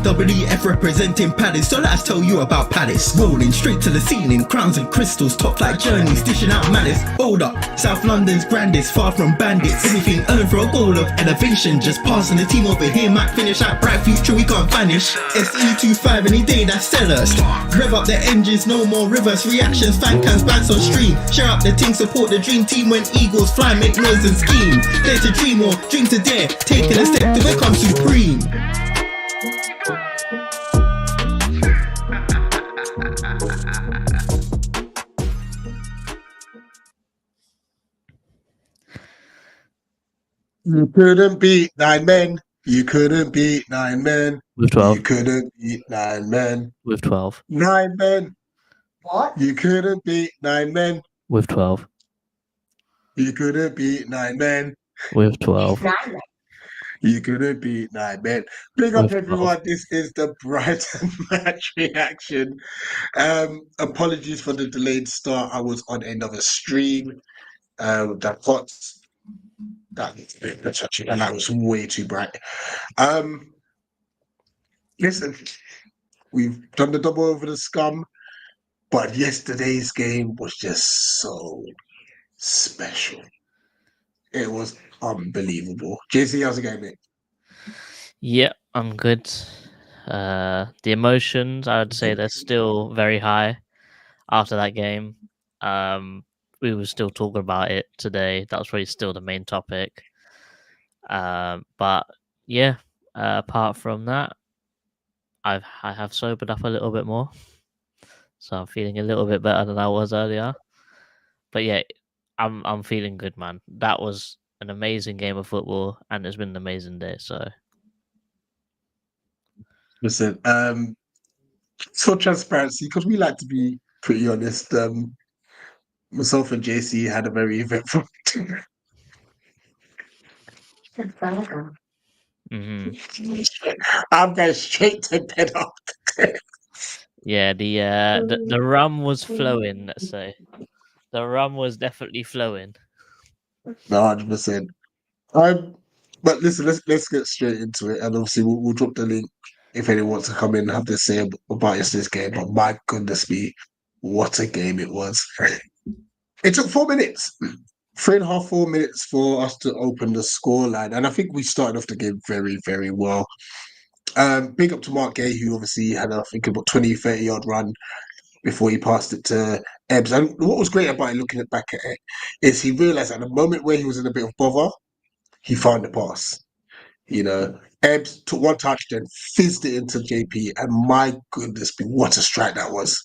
WF representing Palace, so let's tell you about Palace. Rolling straight to the ceiling, crowns and crystals, top like journeys, dishing out malice. Hold up, South London's grandest, far from bandits. Everything earned for a goal of elevation, just passing the team over here might finish out bright future, we can't vanish. SE25 any day, that's sellers. Rev up the engines, no more reverse reactions, fan cams, bands on stream. Share up the team, support the dream team when eagles fly, make noise and scheme. Dare to dream or dream to dare, taking a step to become supreme. You couldn't beat 9 men. You couldn't beat 9 men. With 12. You couldn't beat 9 men. With 12. 9 men. What? You couldn't beat 9 men. With 12. You couldn't beat 9 men. With 12. 9 men. You couldn't beat 9 men. Big up With everyone. This is the Brighton match reaction. Apologies for the delayed start. I was on another stream. That hot. That's actually, and that was way too bright. Listen, we've done the double over the scum, but yesterday's game was just so special. It was unbelievable. JC, how's it going, mate? Yeah, I'm good. The emotions, I would say they're still very high after that game. We were still talking about it today. That was probably still the main topic. But yeah, apart from that, I have sobered up a little bit more, so I'm feeling a little bit better than I was earlier. But yeah, I'm feeling good, man. That was an amazing game of football, and it's been an amazing day. So Listen, for transparency, because we like to be pretty honest, myself and JC had a very eventful I'm going straight to bed after. yeah, the rum was flowing. Let's say the rum was definitely flowing. No, 100%. But listen, let's get straight into it, and obviously we'll drop the link if anyone wants to come in and have to say about yesterday's game. But my goodness me, what a game it was! It took 4 minutes, 3.5, 4 minutes for us to open the scoreline, and I think we started off the game very, very well. Big up to Mark Gay, who obviously had, I think, about 20, 30-yard run before he passed it to Ebbs. And what was great about it, looking back at it, is he realised at the moment where he was in a bit of bother, he found the pass. You know, Ebbs took one touch, then fizzed it into JP, and my goodness, what a strike that was.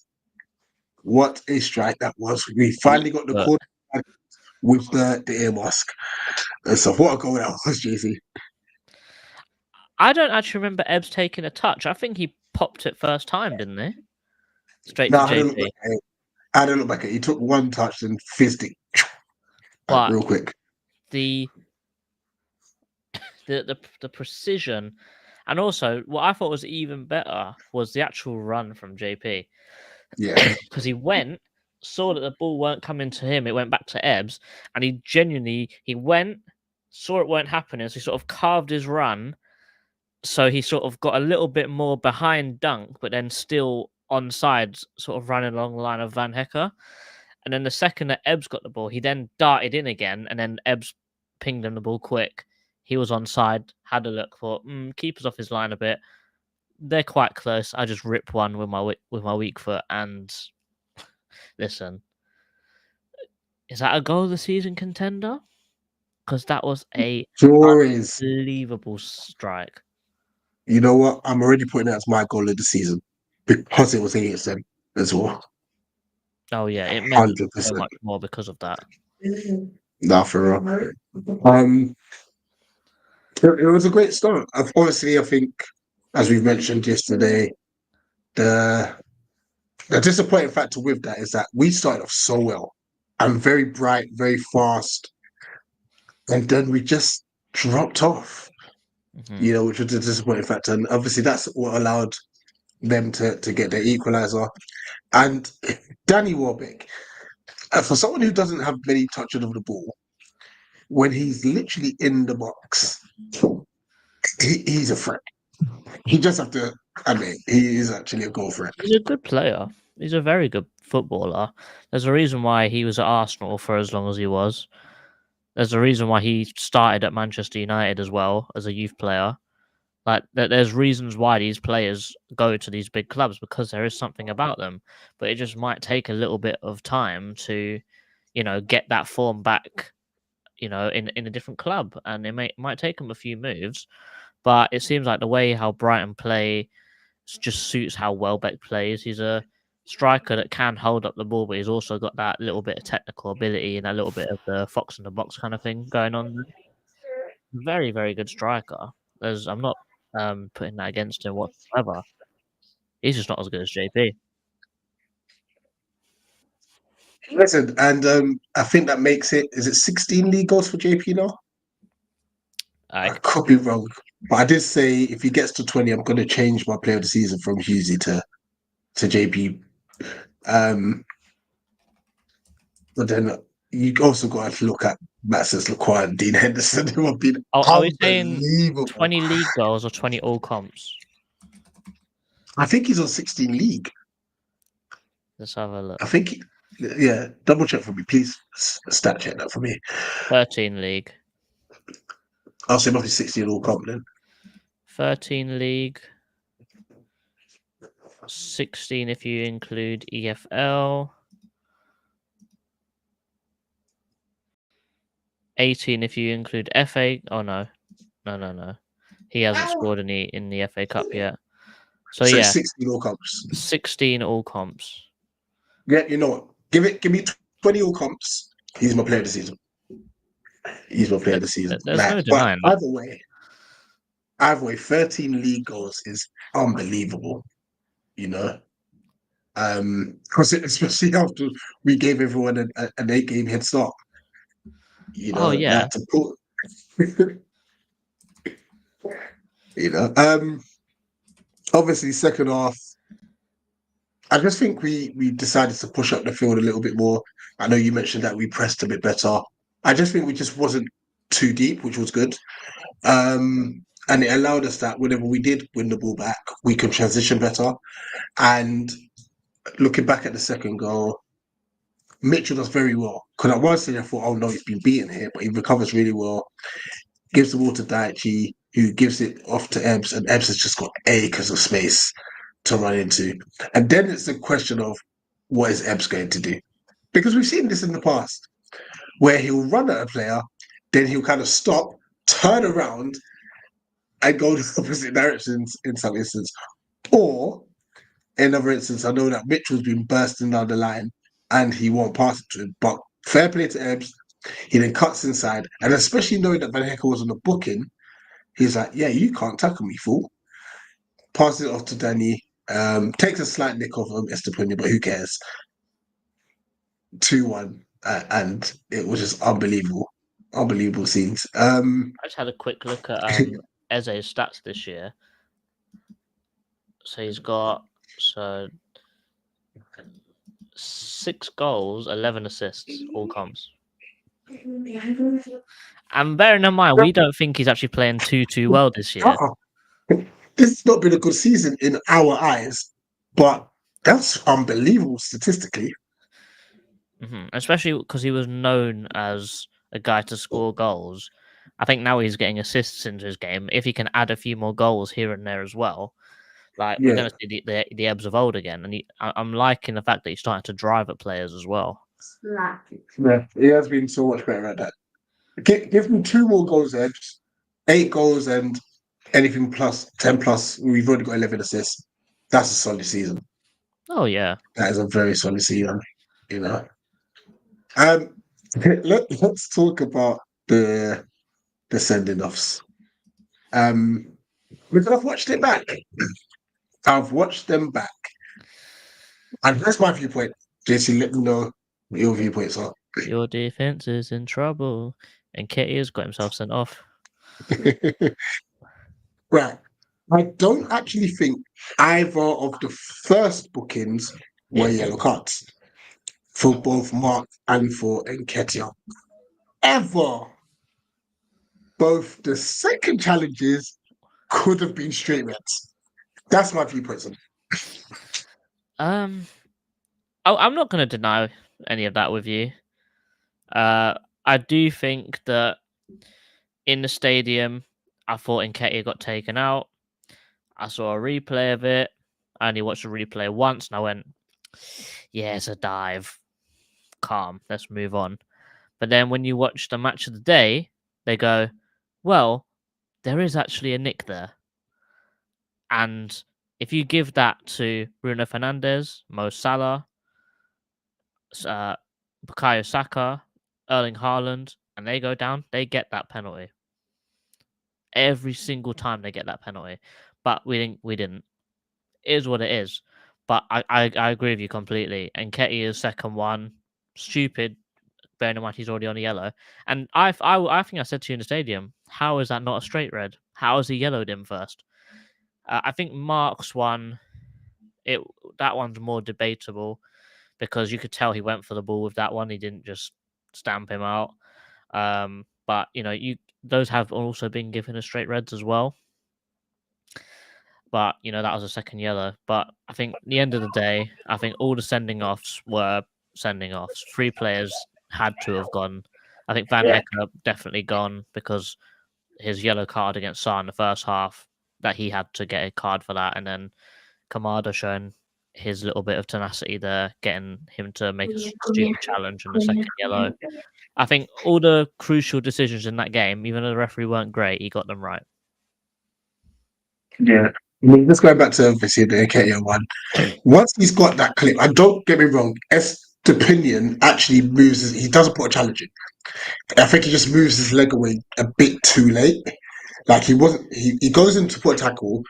What a strike that was. We finally got the corner with the ear mask. So what a goal that was, JC. I don't actually remember Ebbs taking a touch. I think he popped it first time, didn't he? Straight to JP. I don't look back at it. He took one touch and fizzed it real quick. The precision, and also what I thought was even better was the actual run from JP. Yeah, because he went, saw that the ball weren't coming to him, it went back to Ebbs, and he went, saw it weren't happening, so he sort of carved his run, so he sort of got a little bit more behind Dunk, but then still onside, sort of running along the line of Van Hecker. And then the second that Ebbs got the ball, he then darted in again, and then Ebbs pinged him the ball quick. He was onside, had a look, thought, keeper's off his line a bit. They're quite close. I just rip one with my weak foot, and listen, is that a goal of the season contender? Because that was a unbelievable strike. You know what? I'm already putting it as my goal of the season because it was against them as well. Oh yeah, it meant 100%. So much more because of that. Nah, for real. It was a great start. Obviously, I think, as we've mentioned yesterday, the disappointing factor with that is that we started off so well and very bright, very fast, and then we just dropped off. You know, which was a disappointing factor, and obviously that's what allowed them to get their equaliser. And Danny Warbeck, for someone who doesn't have many touches of the ball, when he's literally in the box, he's a threat. He just have to I mean, he is actually a goal threat. He's a good player. He's a very good footballer. There's a reason why he was at Arsenal for as long as he was. There's a reason why he started at Manchester United as well as a youth player. Like, there's reasons why these players go to these big clubs because there is something about them. But it just might take a little bit of time to, get that form back, in a different club, and it might take them a few moves. But it seems like the way how Brighton play just suits how Welbeck plays. He's a striker that can hold up the ball, but he's also got that little bit of technical ability and a little bit of the fox in the box kind of thing going on there. Very, very good striker. I'm not putting that against him whatsoever. He's just not as good as JP. Listen, and I think that makes it. Is it 16 league goals for JP now? I could be wrong, but I did say if he gets to 20, I'm going to change my player of the season from Husey to JP. But then you also got to look at Matt's Lacroix and Dean Henderson, who have been Are we saying unbelievable. 20 league goals or 20 all comps? I think he's on 16 league. Let's have a look. I think, yeah, double check for me, please. Stat check that for me. 13 league. I'll say roughly 16 all comp then. 13 league. 16 if you include EFL. 18 if you include FA. Oh no. No. He hasn't scored any in the FA Cup yet. So yeah, 16 all comps. 16 all comps. Yeah, you know what? Give me 20 all comps. He's my player of the season. He's my player of the season. There's no denying that. Either way, 13 league goals is unbelievable. Because especially after we gave everyone an 8-game head start. Oh yeah. To put, obviously second half. I just think we decided to push up the field a little bit more. I know you mentioned that we pressed a bit better. I just think we just wasn't too deep, which was good. And it allowed us that whenever we did win the ball back, we could transition better. And looking back at the second goal, Mitchell does very well. Because at one stage I thought, oh no, he's been beaten here, but he recovers really well. Gives the ball to Daichi, who gives it off to Ebbs, and Ebbs has just got acres of space to run into. And then it's the question of what is Ebbs going to do? Because we've seen this in the past, where he'll run at a player, then he'll kind of stop, turn around, and go the opposite directions in some instance. Or in another instance, I know that Mitchell's been bursting down the line and he won't pass it to him. But fair play to Ebbs, he then cuts inside, and especially knowing that Van Hecker was on the booking, he's like, yeah, you can't tackle me, fool. Passes it off to Danny, takes a slight nick off Estepona, but who cares? 2-1, and it was just unbelievable scenes. I just had a quick look at Eze's stats this year. So he's got 6 goals, 11 assists, all comps. And bearing in mind, we don't think he's actually playing too well this year. This has not been a good season in our eyes, but that's unbelievable statistically. Mm-hmm. Especially because he was known as a guy to score goals. I think now he's getting assists into his game. If he can add a few more goals here and there as well, we're going to see the Ebbs of old again. And I'm liking the fact that he's starting to drive at players as well. Yeah, he has been so much better at that. Give him 2 more goals, Ebbs. 8 goals and anything plus 10 plus. We've already got 11 assists. That's a solid season. Oh yeah, that is a very solid season. Let's talk about the sending offs. Because I've watched it back. I've watched them back, and that's my viewpoint. JC, let me know what your viewpoints are. Your defense is in trouble, and Ketty has got himself sent off. Right. I don't actually think either of the first bookings were yellow cards for both Mark and for Nketiah. Ever. Both the second challenges could have been straight reds. That's my viewpoint. I'm not going to deny any of that with you. I do think that in the stadium, I thought Nketiah got taken out. I saw a replay of it. I only watched the replay once, and I went, "Yeah, it's a dive. Calm. Let's move on." But then when you watch the match of the day, they go, "Well, there is actually a nick there." And if you give that to Bruno Fernandes, Mo Salah, Bukayo Saka, Erling Haaland, and they go down, they get that penalty. Every single time they get that penalty. But we didn't. It is what it is. But I agree with you completely. And Nketiah's second one, stupid, bearing in mind he's already on a yellow. And I think I said to you in the stadium, how is that not a straight red? How has he yellowed him first? I think Mark's one, that one's more debatable because you could tell he went for the ball with that one. He didn't just stamp him out. But those have also been given as straight reds as well. But that was a second yellow. But I think at the end of the day, I think all the sending offs were sending offs. 3 players had to have gone. I think Van Hecker definitely gone because his yellow card against Sarr in the first half, that he had to get a card for that, and then Kamada showing his little bit of tenacity there, getting him to make a stupid challenge in the second yellow. I think all the crucial decisions in that game, even though the referee weren't great, he got them right. Yeah. I mean, just going back to obviously the Nketiah one. Once he's got that clip, and don't get me wrong, Estepinian actually moves. He doesn't put a challenge in. I think he just moves his leg away a bit too late. Like he wasn't. He goes in to put a tackle,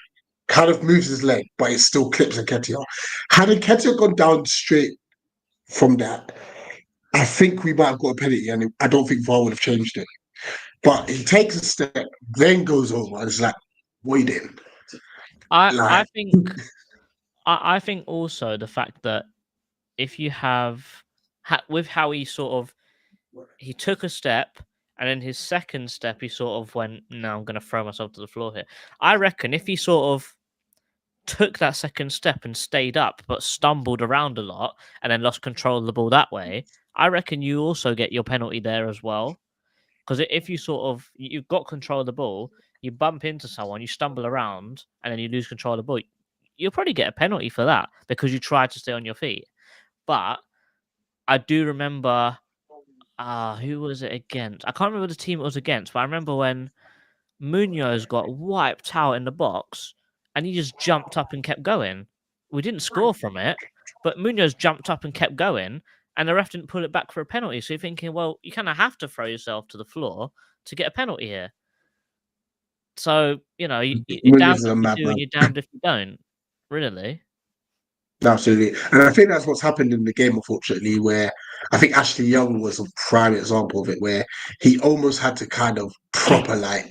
kind of moves his leg, but it still clips Nketiah. Had Nketiah gone down straight from that, I think we might have got a penalty, and I don't think VAR would have changed it. But he takes a step, then goes over, and it's like, what are you doing? I think also the fact that if you have with how he he took a step, and then his second step he sort of went, no, I'm going to throw myself to the floor here. I reckon if he sort of took that second step and stayed up but stumbled around a lot and then lost control of the ball that way, I reckon you also get your penalty there as well. Because if you you've got control of the ball, you bump into someone, you stumble around, and then you lose control of the ball, you'll probably get a penalty for that because you tried to stay on your feet. But I do remember, who was it against? I can't remember the team it was against, but I remember when Munoz got wiped out in the box and he just jumped up and kept going. We didn't score from it, but Munoz jumped up and kept going, and the ref didn't pull it back for a penalty. So you're thinking, well, you kind of have to throw yourself to the floor to get a penalty here. So, you're damned if you do and you're damned if you don't, really. Absolutely. And I think that's what's happened in the game, unfortunately, where I think Ashley Young was a prime example of it, where he almost had to kind of proper like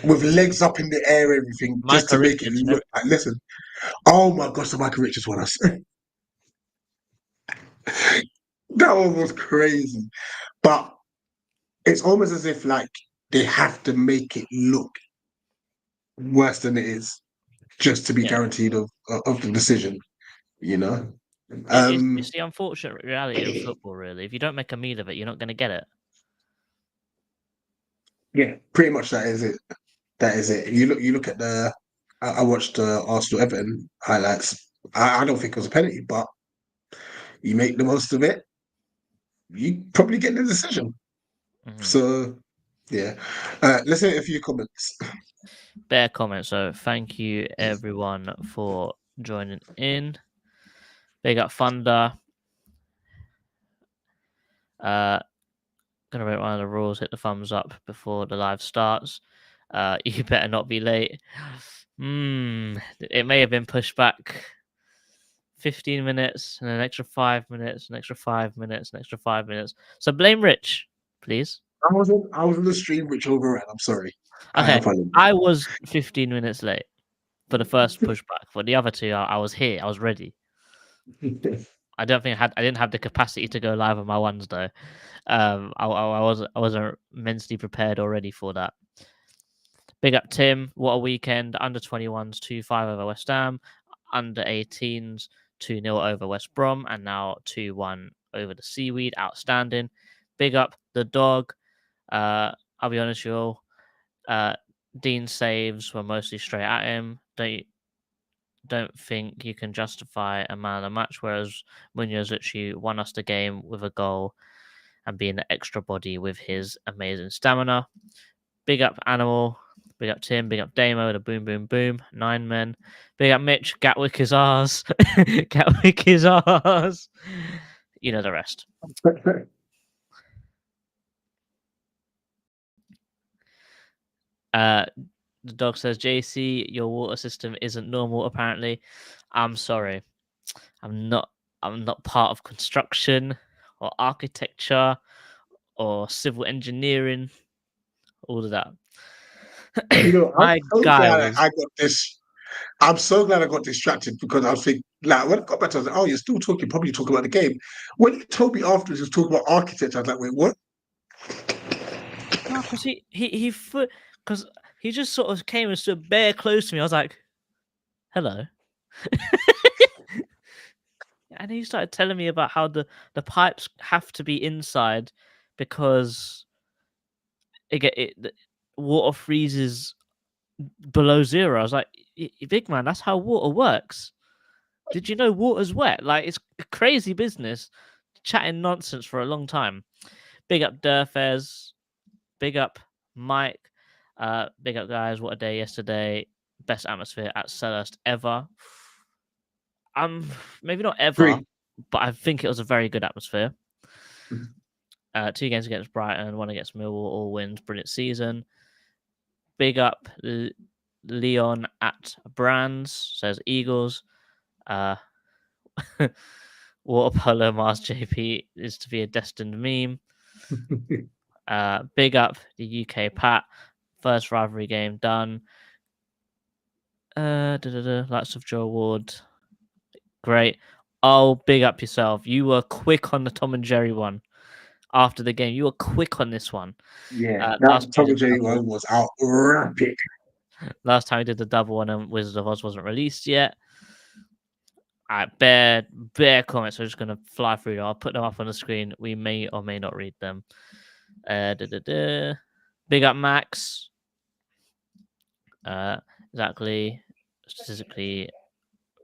with legs up in the air, everything, just to Micah make it Richards, look like, listen, oh my gosh, the Michael Richards won us. That one was crazy. But it's almost as if like they have to make it look worse than it is just to be guaranteed of the decision, you know? It's the unfortunate reality of football, really. If you don't make a meal of it, you're not going to get it. Yeah, pretty much that is it. That is it. You look at the. I watched the Arsenal Everton highlights. I don't think it was a penalty, but you make the most of it, you probably get the decision. Mm-hmm. So, yeah. Let's hear a few comments. Bare comments. So, thank you everyone for joining in. Big up Thunder. Gonna break one of the rules. Hit the thumbs up before the live starts. You better not be late. It may have been pushed back 15 minutes and an extra 5 minutes, an extra 5 minutes, an extra 5 minutes. So blame Rich, please. I was on the stream which overran. I'm sorry. Okay, I was 15 minutes late for the first pushback. For the other two, I was here. I was ready. I didn't have the capacity to go live on my ones though. I wasn't immensely prepared already for that. Big up Tim. What a weekend. Under 21s 2-5 over West Ham. Under 18s 2-0 over West Brom. And now 2-1 over the Seaweed. Outstanding. Big up the dog. I'll be honest, you all. Dean's saves were mostly straight at him. Don't think you can justify a man of the match, whereas Munoz literally won us the game with a goal and being the extra body with his amazing stamina. Big up Animal, big up Tim, big up Damo, the boom, boom, boom, 9 men. Big up Mitch, Gatwick is ours. Gatwick is ours. You know the rest. The dog says, JC, your water system isn't normal, apparently. I'm sorry. I'm not part of construction or architecture or civil engineering, all of that. You know, My guy was I got this. I'm so glad I got distracted because I was thinking, like, when I got back to it, I was like, oh, you're still talking, probably talking about the game. When you told me afterwards you was talking about architecture, I was like, wait, what? no, because because he just sort of came and stood bare close to me. I was like, hello. And he started telling me about how the pipes have to be inside because the water freezes below zero. I was like, big man, that's how water works. Did you know water's wet? Like, it's crazy business. Chatting nonsense for a long time. Big up Durfez. Big up Mike. Big up guys. What a day yesterday. Best atmosphere at Selhurst ever. Maybe not ever, Agree. but I think it was a very good atmosphere. 2 games against Brighton, 1 against Millwall, all wins. Brilliant season. Big up Leon at Brands, says Eagles. Water polo Mars JP is to be a destined meme. Big up the UK Pat. First rivalry game done. Lots of Joe Ward. Great. Oh, big up yourself. You were quick on the Tom and Jerry one after the game. You were quick on this one. Yeah, Last that time Tom and Jerry one was out rapid. Last time we did the double one and Wizard of Oz wasn't released yet. Bare comments. We're just going to fly through them. I'll put them up on the screen. We may or may not read them. Big up Max. Exactly. Statistically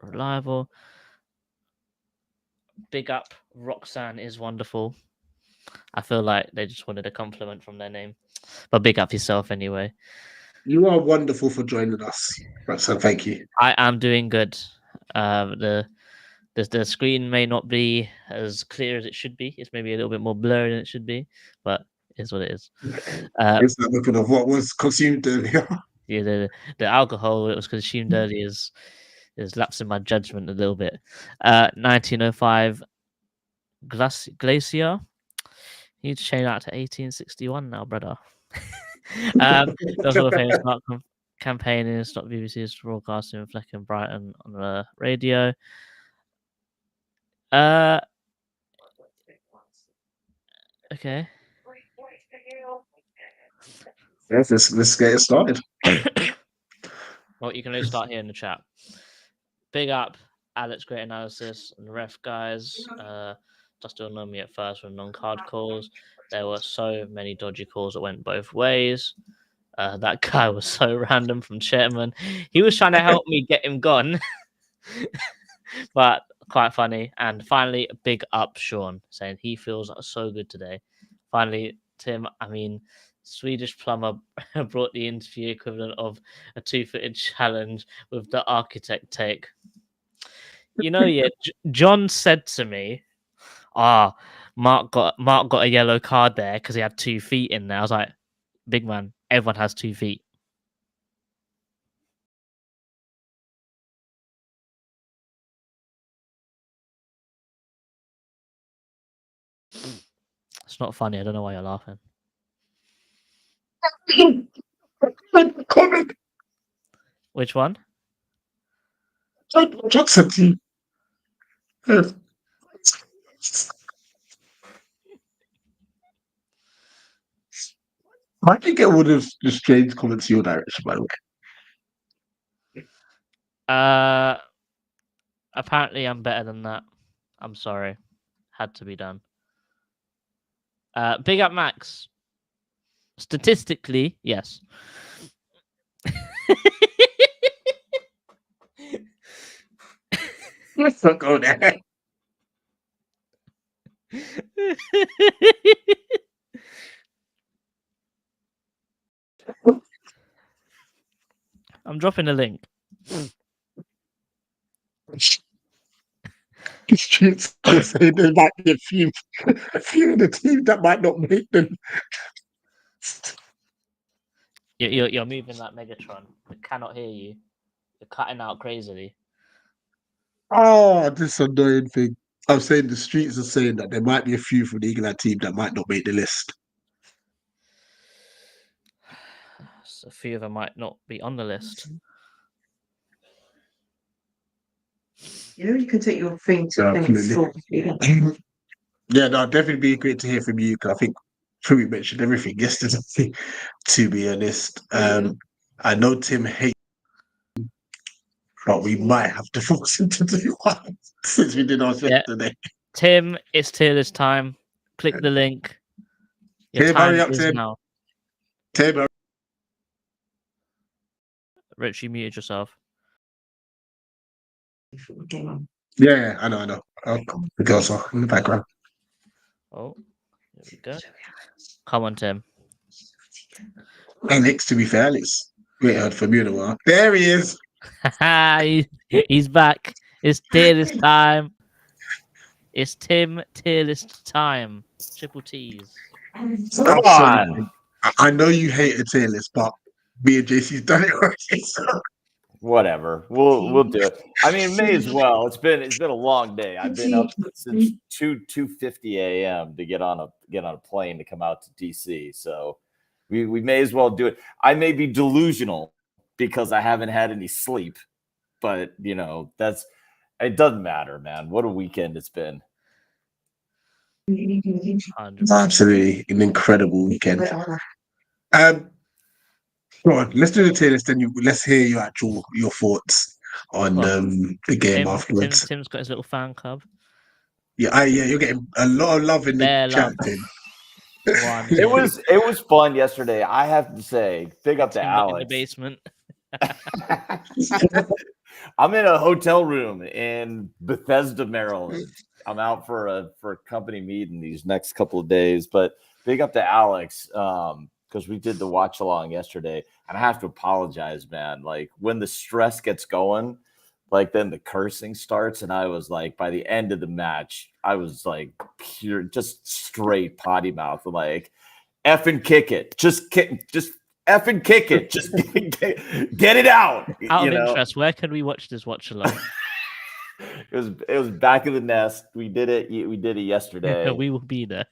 reliable. Big up Roxanne is wonderful. I feel like they just wanted a compliment from their name. But big up yourself anyway. You are wonderful for joining us. So thank you. I am doing good. The screen may not be as clear as it should be. It's maybe a little bit more blurry than it should be, but it's what it is. It's not looking of what was consumed earlier. Yeah, the alcohol that was consumed earlier is lapsing my judgment a little bit. 1905 Glacier. You need to change that to 1861 now, brother. That's all the famous campaign is stop BBC's broadcasting Fleck and Brighton on the radio. Okay. Yes, let's get it started. Well, you can only start here in the chat. Big up Alex, great analysis, and the ref guys. Just to annoy me at first with non-card calls. There were so many dodgy calls that went both ways. That guy was so random from Chairman. He was trying to help me get him gone. But quite funny. And finally, big up Sean, saying he feels so good today. Finally, Tim, I mean, Swedish plumber brought the interview equivalent of a 2-footed challenge with the architect take. You know, yeah, John said to me, Mark got a yellow card there because he had 2 feet in there. I was like, big man, everyone has 2 feet. It's not funny. I don't know why you're laughing. Comment. Which one? Jackson. How do you get all the strange comments your direction, by the way? Apparently I'm better than that. I'm sorry. Had to be done. Big up Max. Statistically, yes. Let's not go there. I'm dropping a link. The streets are saying there might be a few in the team that might not make them. You're moving that Megatron. I cannot hear you. You're cutting out crazily. Oh, this annoying thing. I'm saying the streets are saying that there might be a few from the England team that might not make the list. So a few of them might not be on the list. You know, you can take your thing to Definitely. Yeah, no, definitely be great to hear from you. 'Cause I think we mentioned everything yesterday, to be honest. I know Tim hates, but we might have to force him to do one since we did ours yesterday. Tim, it's tier list time. Click the link. Your Tim, time hurry up, is Tim. now. Tim, Rich, you muted yourself. yeah, I know. The girls are in the background. Oh, there we go. Come on, Tim. Alex, to be fair, Alex, we ain't heard from you in a while. There he is. He's back. It's tier list time. It's Tim tier list time. Triple T's. I'm sorry. I know you hate a tier list, but me and JC's done it already. So. Whatever. We'll do it. I mean, may as well. It's been a long day. I've been up since 2:50 a.m. to get on a plane to come out to DC. So we may as well do it. I may be delusional because I haven't had any sleep, but it doesn't matter, man. What a weekend it's been. Absolutely an incredible weekend. Go on, let's do the tier list, then let's hear your thoughts on the game afterwards. Tim's got his little fan club. Yeah, you're getting a lot of love in the chat, Tim. It was fun yesterday. I have to say, big up to Alex. In the basement. I'm in a hotel room in Bethesda, Maryland. I'm out for a company meeting these next couple of days, but big up to Alex because we did the watch along yesterday, and I have to apologize, man. Like when the stress gets going, like then the cursing starts, and I was like, by the end of the match, I was like pure, just straight potty mouth, like effing kick it, just effing kick it, just get it out. Out of interest, where can we watch this watch along? It was back of the nest. We did it yesterday. We will be there.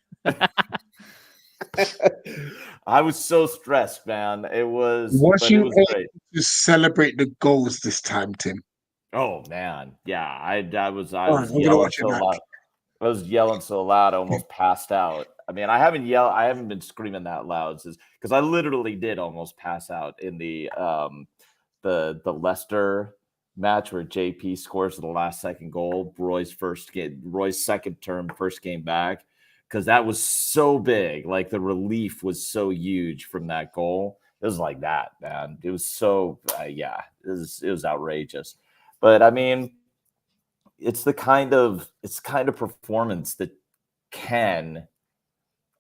I was so stressed, man. It was great to celebrate the goals this time, Tim. Oh man, yeah. I was yelling so loud. I was yelling so loud I almost passed out. I mean, I haven't been screaming that loud because I literally did almost pass out in the Leicester match where JP scores the last second goal, Roy's second term, first game back, because that was so big. Like the relief was so huge from that goal. It was like that, man. It was so it was outrageous. But I mean, it's the kind of performance that can,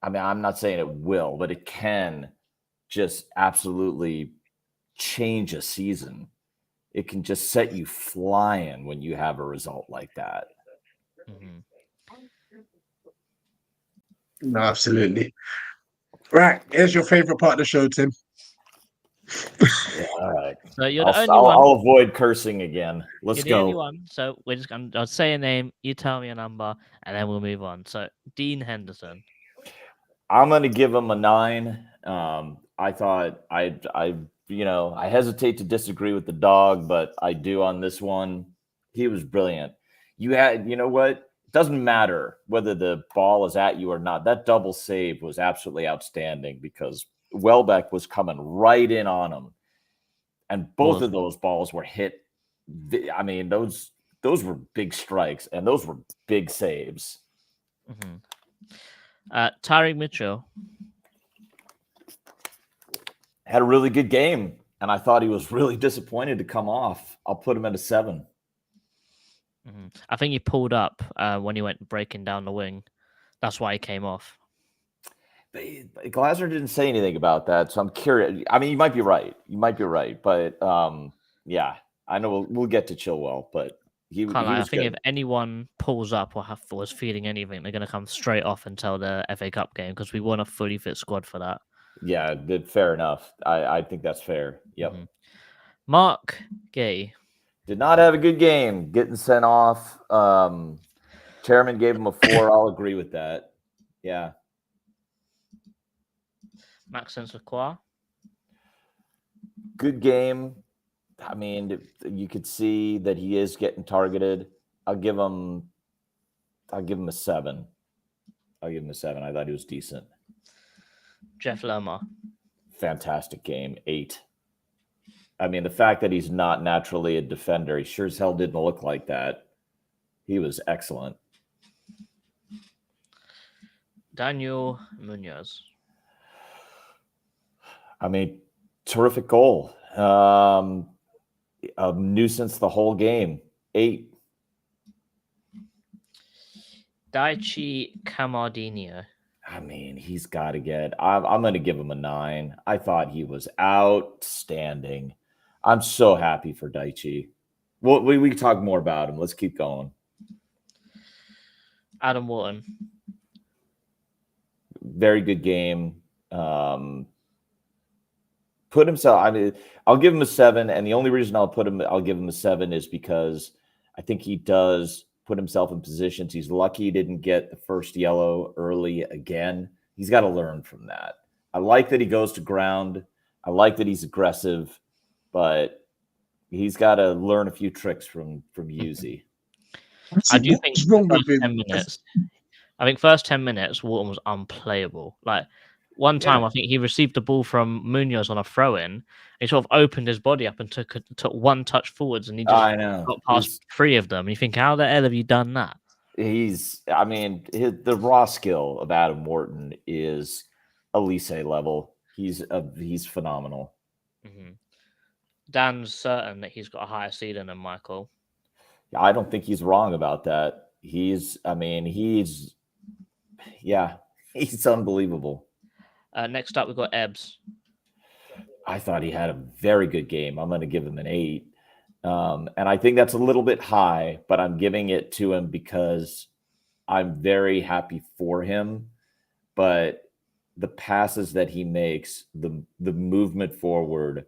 I mean, I'm not saying it will, but it can just absolutely change a season. It can just set you flying when you have a result like that. Mm-hmm. No, absolutely. Right, here's your favorite part of the show, Tim. Yeah, all right. So you're the only one. I'll avoid cursing again. Let's go. You're the only one. So I'll say a name, you tell me a number, and then we'll move on. So Dean Henderson. I'm going to give him a 9. I thought I hesitate to disagree with the dog, but I do on this one. He was brilliant. You know what? It doesn't matter whether the ball is at you or not. That double save was absolutely outstanding because Welbeck was coming right in on him, and both Was. of those balls were hit. I mean, those were big strikes, and those were big saves. Tyreek Mitchell. Had a really good game, and I thought he was really disappointed to come off. I'll put him at a 7. I think he pulled up when he went breaking down the wing. That's why he came off. Glasner didn't say anything about that, so I'm curious. I mean, you might be right. But yeah, I know we'll get to Chilwell, but he was I think good. if anyone pulls up or was feeling anything, they're going to come straight off until the FA Cup game because we want a fully fit squad for that. Yeah, fair enough. I think that's fair. Yep. Mark Gay. Did not have a good game. Getting sent off. Chairman gave him a 4. I'll agree with that. Yeah. Maxence Lacroix. Good game. I mean, you could see that he is getting targeted. I'll give him a 7. I thought he was decent. Jeff Lerma. Fantastic game. 8. I mean, the fact that he's not naturally a defender, he sure as hell didn't look like that. He was excellent. Daniel Munoz. I mean, terrific goal. A nuisance the whole game. 8. Daichi Camardinho. I mean, he's got to get. I'm going to give him a 9. I thought he was outstanding. I'm so happy for Daichi. Well, we can talk more about him. Let's keep going. Adam Wharton. Very good game. Put himself. I mean, I'll give him a 7, and the only reason I'll give him a 7 is because I think he does put himself in positions. He's lucky he didn't get the first yellow early again. He's got to learn from that. I like that he goes to ground. I like that he's aggressive, but he's got to learn a few tricks from Yuzi. I do think What's wrong with first him? 10 minutes. I think first 10 minutes, Wharton was unplayable. Like one time, I think he received the ball from Munoz on a throw-in. He sort of opened his body up and took one touch forwards, and he just got past 3 of them. And you think, how the hell have you done that? I mean, the raw skill of Adam Wharton is Elise level. He's phenomenal. Dan's certain that he's got a higher ceiling than Michael. I don't think he's wrong about that. He's unbelievable. Next up, we've got Ebbs. I thought he had a very good game. I'm going to give him an 8. And I think that's a little bit high, but I'm giving it to him because I'm very happy for him. But the passes that he makes, the movement forward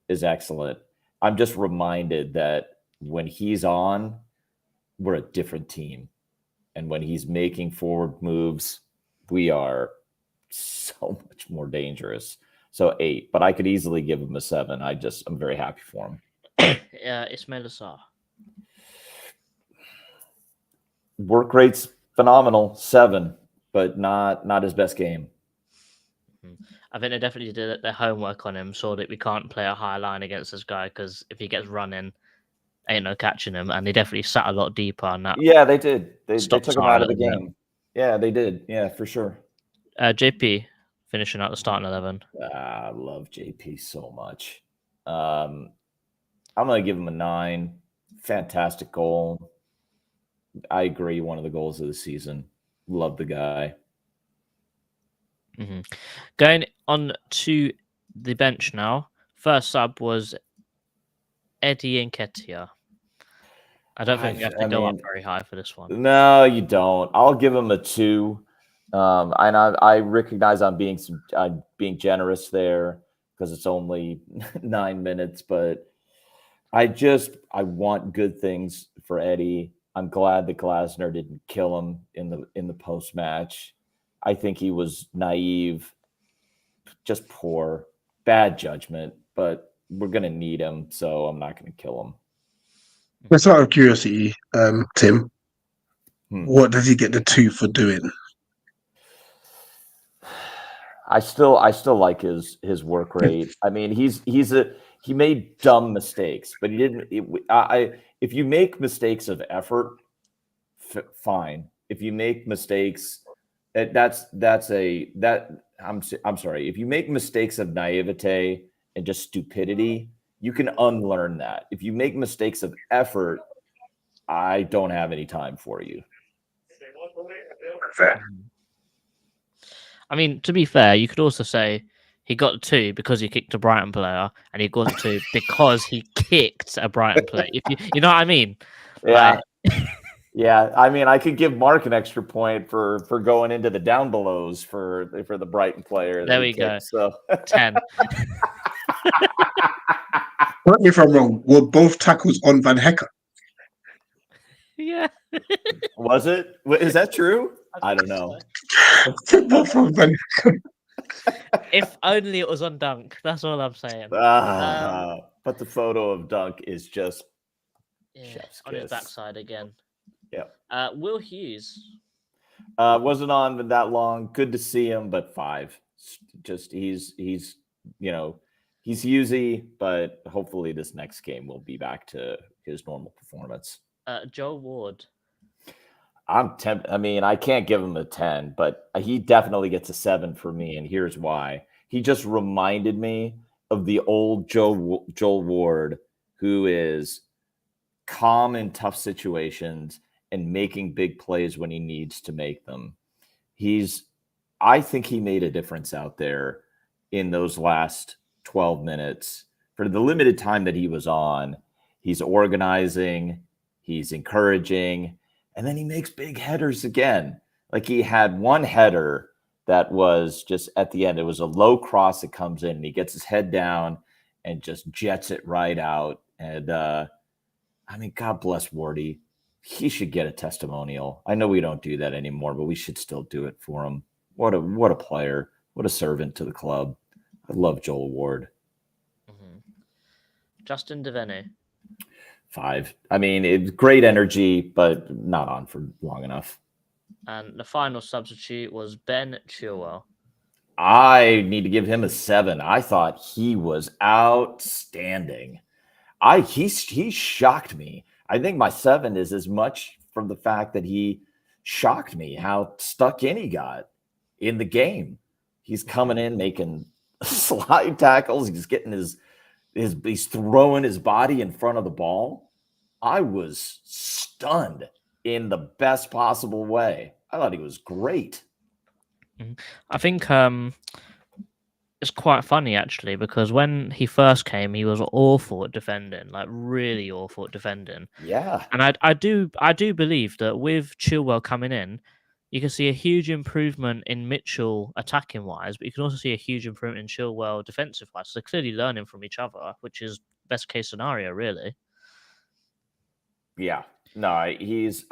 is excellent. I'm just reminded that when he's on, we're a different team. And when he's making forward moves, we are so much more dangerous. So 8, but I could easily give him a 7. I'm very happy for him. Ismail Assar. Work rate's phenomenal, 7, but not his best game. I think they definitely did their homework on him, so that we can't play a high line against this guy because if he gets running, ain't no catching him. And they definitely sat a lot deeper on that. Yeah, they did. They took him out of the game. Yeah, they did. Yeah, for sure. JP finishing out the starting 11. I love JP so much. I'm going to give him a 9. Fantastic goal. I agree. One of the goals of the season. Love the guy. Going on to the bench now. First sub was Eddie Nketiah. I don't think we have to go up very high for this one. No, you don't. I'll give him a 2. And I recognize I'm being generous there because it's only 9 minutes, but I want good things for Eddie. I'm glad that Glasner didn't kill him in the post match. I think he was naive, just poor, bad judgment, but we're gonna need him, so I'm not gonna kill him. Just out of curiosity, Tim, what does he get the 2 for doing? I still like his work rate. I mean, he made dumb mistakes, but he didn't. If you make mistakes of effort, fine. If you make mistakes, I'm sorry. If you make mistakes of naivete and just stupidity, you can unlearn that. If you make mistakes of effort, I don't have any time for you. Fair. I mean, to be fair, you could also say he got 2 because he kicked a Brighton player, and he got 2 because he kicked a Brighton player. If you know what I mean? Yeah. Like, Yeah, I mean, I could give Mark an extra point for going into the down belows for the Brighton player. There we go. So 10. Correct me if I'm wrong. Were both tackles on Van Hecker? Yeah. Was it? Is that true? I don't know. Both on Van Hecker. If only it was on Dunk. That's all I'm saying. But the photo of Dunk is just Yeah, chef's on his kiss. backside again. Yep. Will Hughes. Wasn't on that long. Good to see him, but 5. Just he's he's Husey, but hopefully this next game will be back to his normal performance. Joe Ward. I mean, I can't give him a 10, but he definitely gets a 7 for me, and here's why. He just reminded me of the old Joel Ward, who is calm in tough situations and making big plays when he needs to make them. I think he made a difference out there in those last 12 minutes. For the limited time that he was on, he's organizing, he's encouraging, and then he makes big headers again. Like he had one header that was just at the end. It was a low cross that comes in, and he gets his head down and just jets it right out. And I mean, God bless Wardy. He should get a testimonial. I know we don't do that anymore, but we should still do it for him. What a player. What a servant to the club. I love Joel Ward. Mm-hmm. Justin Devaney. 5. I mean, it's great energy, but not on for long enough. And the final substitute was Ben Chilwell. I need to give him a 7. I thought he was outstanding. He shocked me. I think my 7 is as much from the fact that he shocked me how stuck in he got in the game. He's coming in, making slide tackles. He's getting he's throwing his body in front of the ball. I was stunned in the best possible way. I thought he was great. I think it's quite funny actually, because when he first came, he was awful at defending, like really awful at defending. Yeah. And I do believe that with Chilwell coming in, you can see a huge improvement in Mitchell attacking wise, but you can also see a huge improvement in Chilwell defensive wise. So they're clearly learning from each other, which is best case scenario, really. Yeah. No, I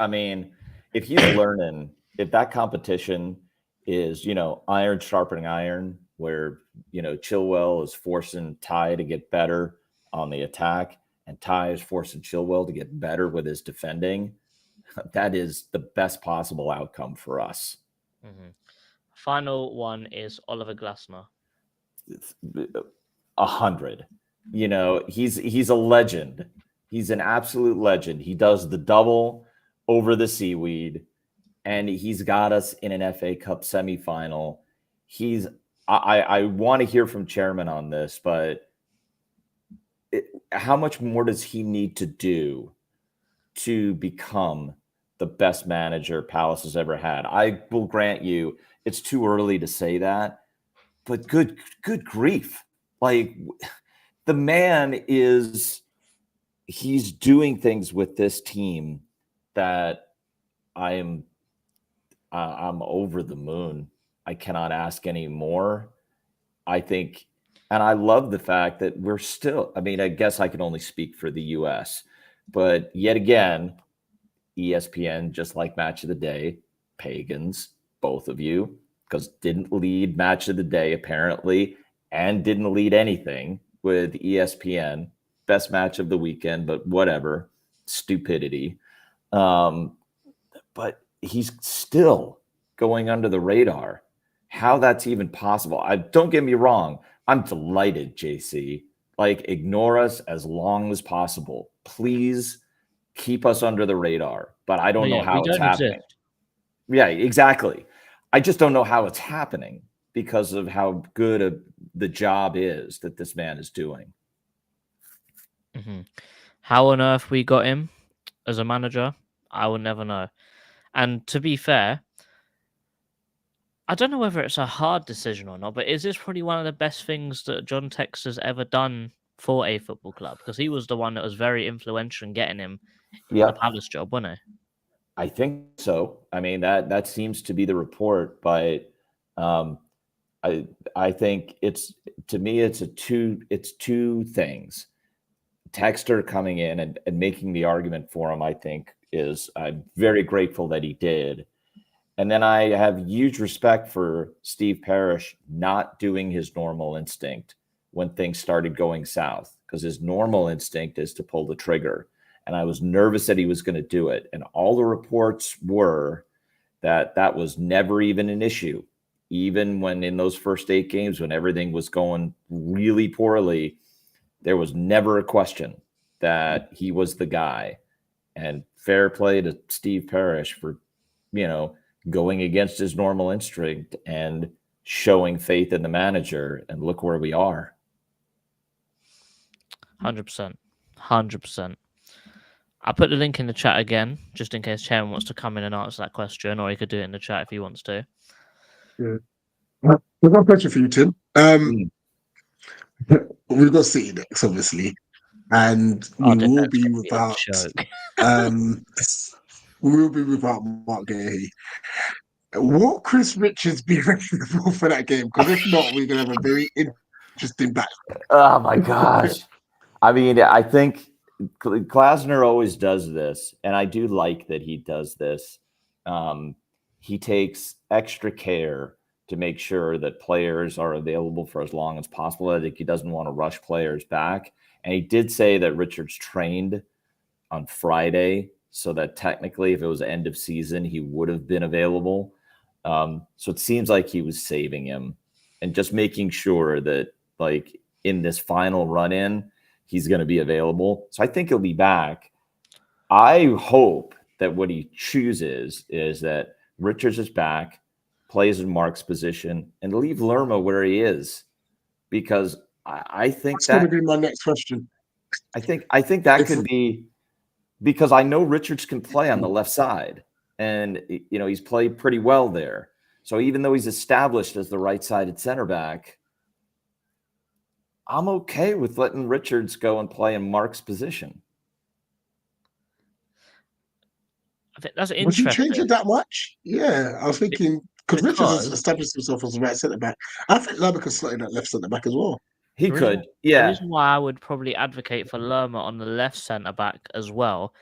mean, if he's learning, if that competition is, iron sharpening iron, where, Chilwell is forcing Ty to get better on the attack, and Ty is forcing Chilwell to get better with his defending, that is the best possible outcome for us. Mm-hmm. Final one is Oliver Glasner. 100. He's a legend. He's an absolute legend. He does the double over the seaweed, and he's got us in an FA Cup semifinal. I want to hear from Chairman on this, but how much more does he need to do to become the best manager Palace has ever had? I will grant you it's too early to say that, but good grief. Like, the man he's doing things with this team that I'm over the moon. I cannot ask any more. I think, and I love the fact that we're still, I mean, I guess I can only speak for the US, but yet again, ESPN, just like Match of the Day, pagans, both of you, because didn't lead Match of the Day apparently, and didn't lead anything with ESPN. Best match of the weekend, but whatever, stupidity. But he's still going under the radar. how that's even possible. Don't get me wrong. I'm delighted, JC. Like, ignore us as long as possible. Please keep us under the radar. But I don't know Yeah, we how it's don't happening. exist. Yeah, exactly. I just don't know how it's happening because of how good the job is that this man is doing. How on earth we got him as a manager, I will never know. And to be fair, I don't know whether it's a hard decision or not, but is this probably one of the best things that John Tex has ever done for a football club? Because he was the one that was very influential in getting him the Palace job, wasn't he? I think so. I mean, that seems to be the report, but I think it's, to me, it's two things. Texter coming in and making the argument for him, I think, I'm very grateful that he did. And then I have huge respect for Steve Parrish not doing his normal instinct when things started going south, because his normal instinct is to pull the trigger. And I was nervous that he was going to do it. And all the reports were that was never even an issue. Even when in those first 8 games, when everything was going really poorly, there was never a question that he was the guy. And fair play to Steve Parrish for, going against his normal instinct and showing faith in the manager. And look where we are. 100%. 100%. I'll put the link in the chat again, just in case Chairman wants to come in and answer that question, or he could do it in the chat if he wants to. Yeah. I've got a question for you, Tim. We've got City next, obviously, and we will be without. We will be without Mark Gahey. Will Chris Richards be available for that game? Because if not, we're going to have a very interesting battle. Oh my gosh! I mean, I think Glasner always does this, and I do like that he does this. He takes extra care to make sure that players are available for as long as possible. I think he doesn't want to rush players back. And he did say that Richards trained on Friday, so that technically, if it was end of season, he would have been available. So it seems like he was saving him and just making sure that, like, in this final run-in, he's going to be available. So I think he'll be back. I hope that what he chooses is that Richards is back, plays in Mark's position, and leave Lerma where he is, because I think that's going to be my next question. I think that could be, because I know Richards can play on the left side, and he's played pretty well there. So even though he's established as the right-sided center back, I'm okay with letting Richards go and play in Mark's position. I think that's interesting. Would you change it that much? Yeah, I was thinking, because Richards has established himself as the right centre back. I think Lerma could slot in that left centre back as well. He could, yeah. The reason why I would probably advocate for Lerma on the left centre back as well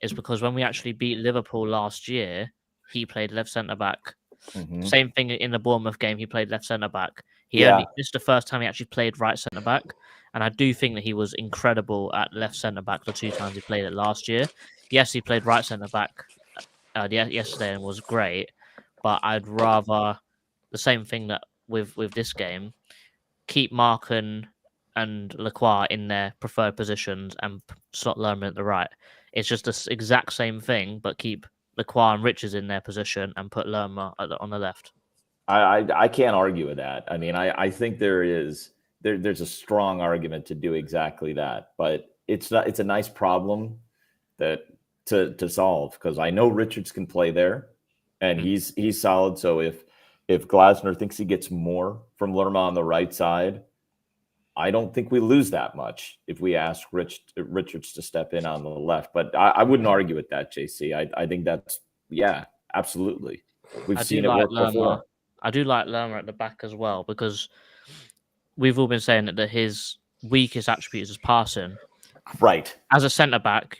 is because when we actually beat Liverpool last year, he played left centre back. Mm-hmm. Same thing in the Bournemouth game, he played left centre back. This is the first time he actually played right centre back, and I do think that he was incredible at left centre back the 2 times he played it last year. Yes, he played right centre back yesterday and was great, but I'd rather the same thing that with this game, keep Markin and Lacroix in their preferred positions and slot Lerma at the right. It's just the exact same thing, but keep Lacroix and Richards in their position and put Lerma on the left. I can't argue with that. I mean, I think there's a strong argument to do exactly that, but it's a nice problem that to solve, because I know Richards can play there, and he's solid. So if Glasner thinks he gets more from Lerma on the right side, I don't think we lose that much if we ask Richards to step in on the left. But I wouldn't argue with that, JC. I think that's, absolutely. We've seen it work before. I do like Lerma at the back as well, because we've all been saying that his weakest attribute is passing. Right. As a centre back,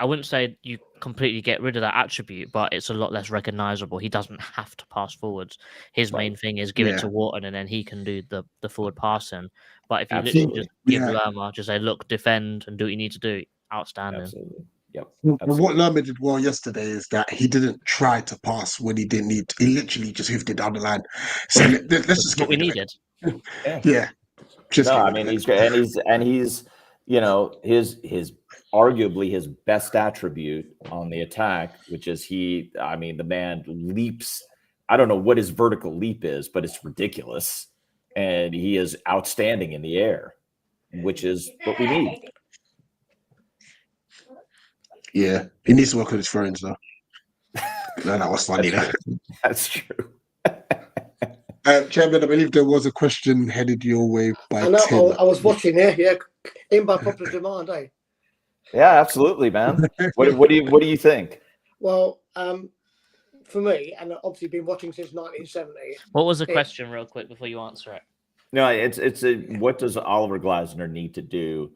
I wouldn't say you completely get rid of that attribute, but it's a lot less recognisable. He doesn't have to pass forwards. His main thing is give it to Wharton, and then he can do the forward passing. But if you literally just give Lerma, just say, look, defend and do what you need to do, outstanding. Absolutely. Yep. And Absolutely. what Lerma did well yesterday is that he didn't try to pass when he didn't need to. He literally just hoofed it down the line. So let's That's just what get we rid of it. needed. Yeah. Yeah, just No, get I rid mean of it. he's great, and he's you know his arguably his best attribute on the attack, which is the man leaps. I don't know what his vertical leap is, but it's ridiculous, and he is outstanding in the air, which is what we need. Yeah, he needs to work on his throws though. No, that was funny though. That's true. Chairman, I believe there was a question headed your way by I know. Tim. I was watching. Yeah, in by popular demand, eh? Yeah, absolutely, man. What do you think? Well, for me, and I've obviously been watching since 1970. What was the question, real quick, before you answer it? No, it's what does Oliver Glasner need to do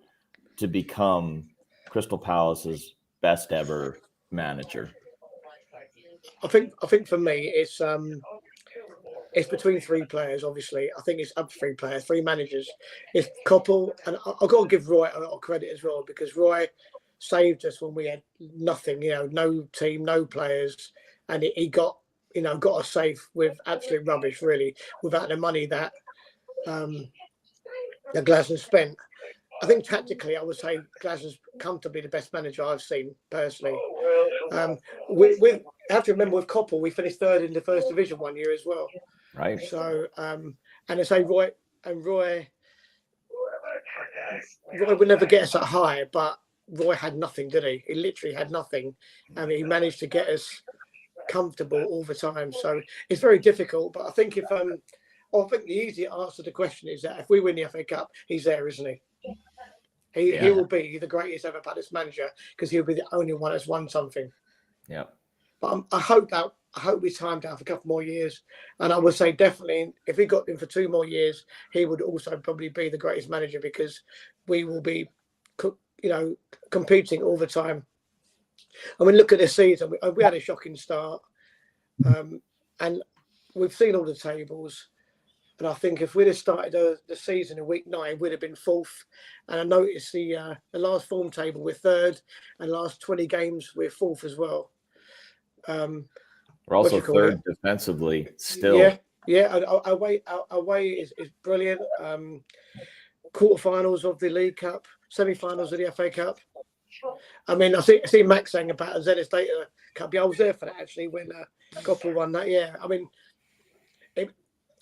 to become Crystal Palace's best ever manager? I think for me, it's between three players. Obviously, I think it's up to three players, three managers. It's Koppel, and I've got to give Roy a lot of credit as well, because Roy saved us when we had nothing. No team, no players, and he got us safe with absolute rubbish, really, without the money that Glasner spent. I think tactically, I would say Glasner's comfortably the best manager I've seen personally. We have to remember with Koppel, we finished third in the first division one year as well. Right. So, and I say Roy would never get us that high, but Roy had nothing, did he? He literally had nothing, and he managed to get us comfortable all the time. So it's very difficult, but I think I think the easy answer to the question is that if we win the FA Cup, he's there, isn't he? He will be the greatest ever Palace manager, because he'll be the only one that's won something. Yeah. But I hope we timed out for a couple more years, and I would say definitely if we got him for 2 more years, he would also probably be the greatest manager, because we will be, competing all the time. I mean, look at this season. We had a shocking start, and we've seen all the tables. And I think if we'd have started the season in week 9, we'd have been 4th. And I noticed the last form table we're 3rd, and last 20 games we're 4th as well. We're also 3rd defensively still. Yeah. Our way is brilliant. Quarterfinals of the League Cup, semi-finals of the FA Cup. I mean, I see Max saying about the Zenith Data Cup. Yeah, I was there for that actually when Koppel won that. Yeah, I mean,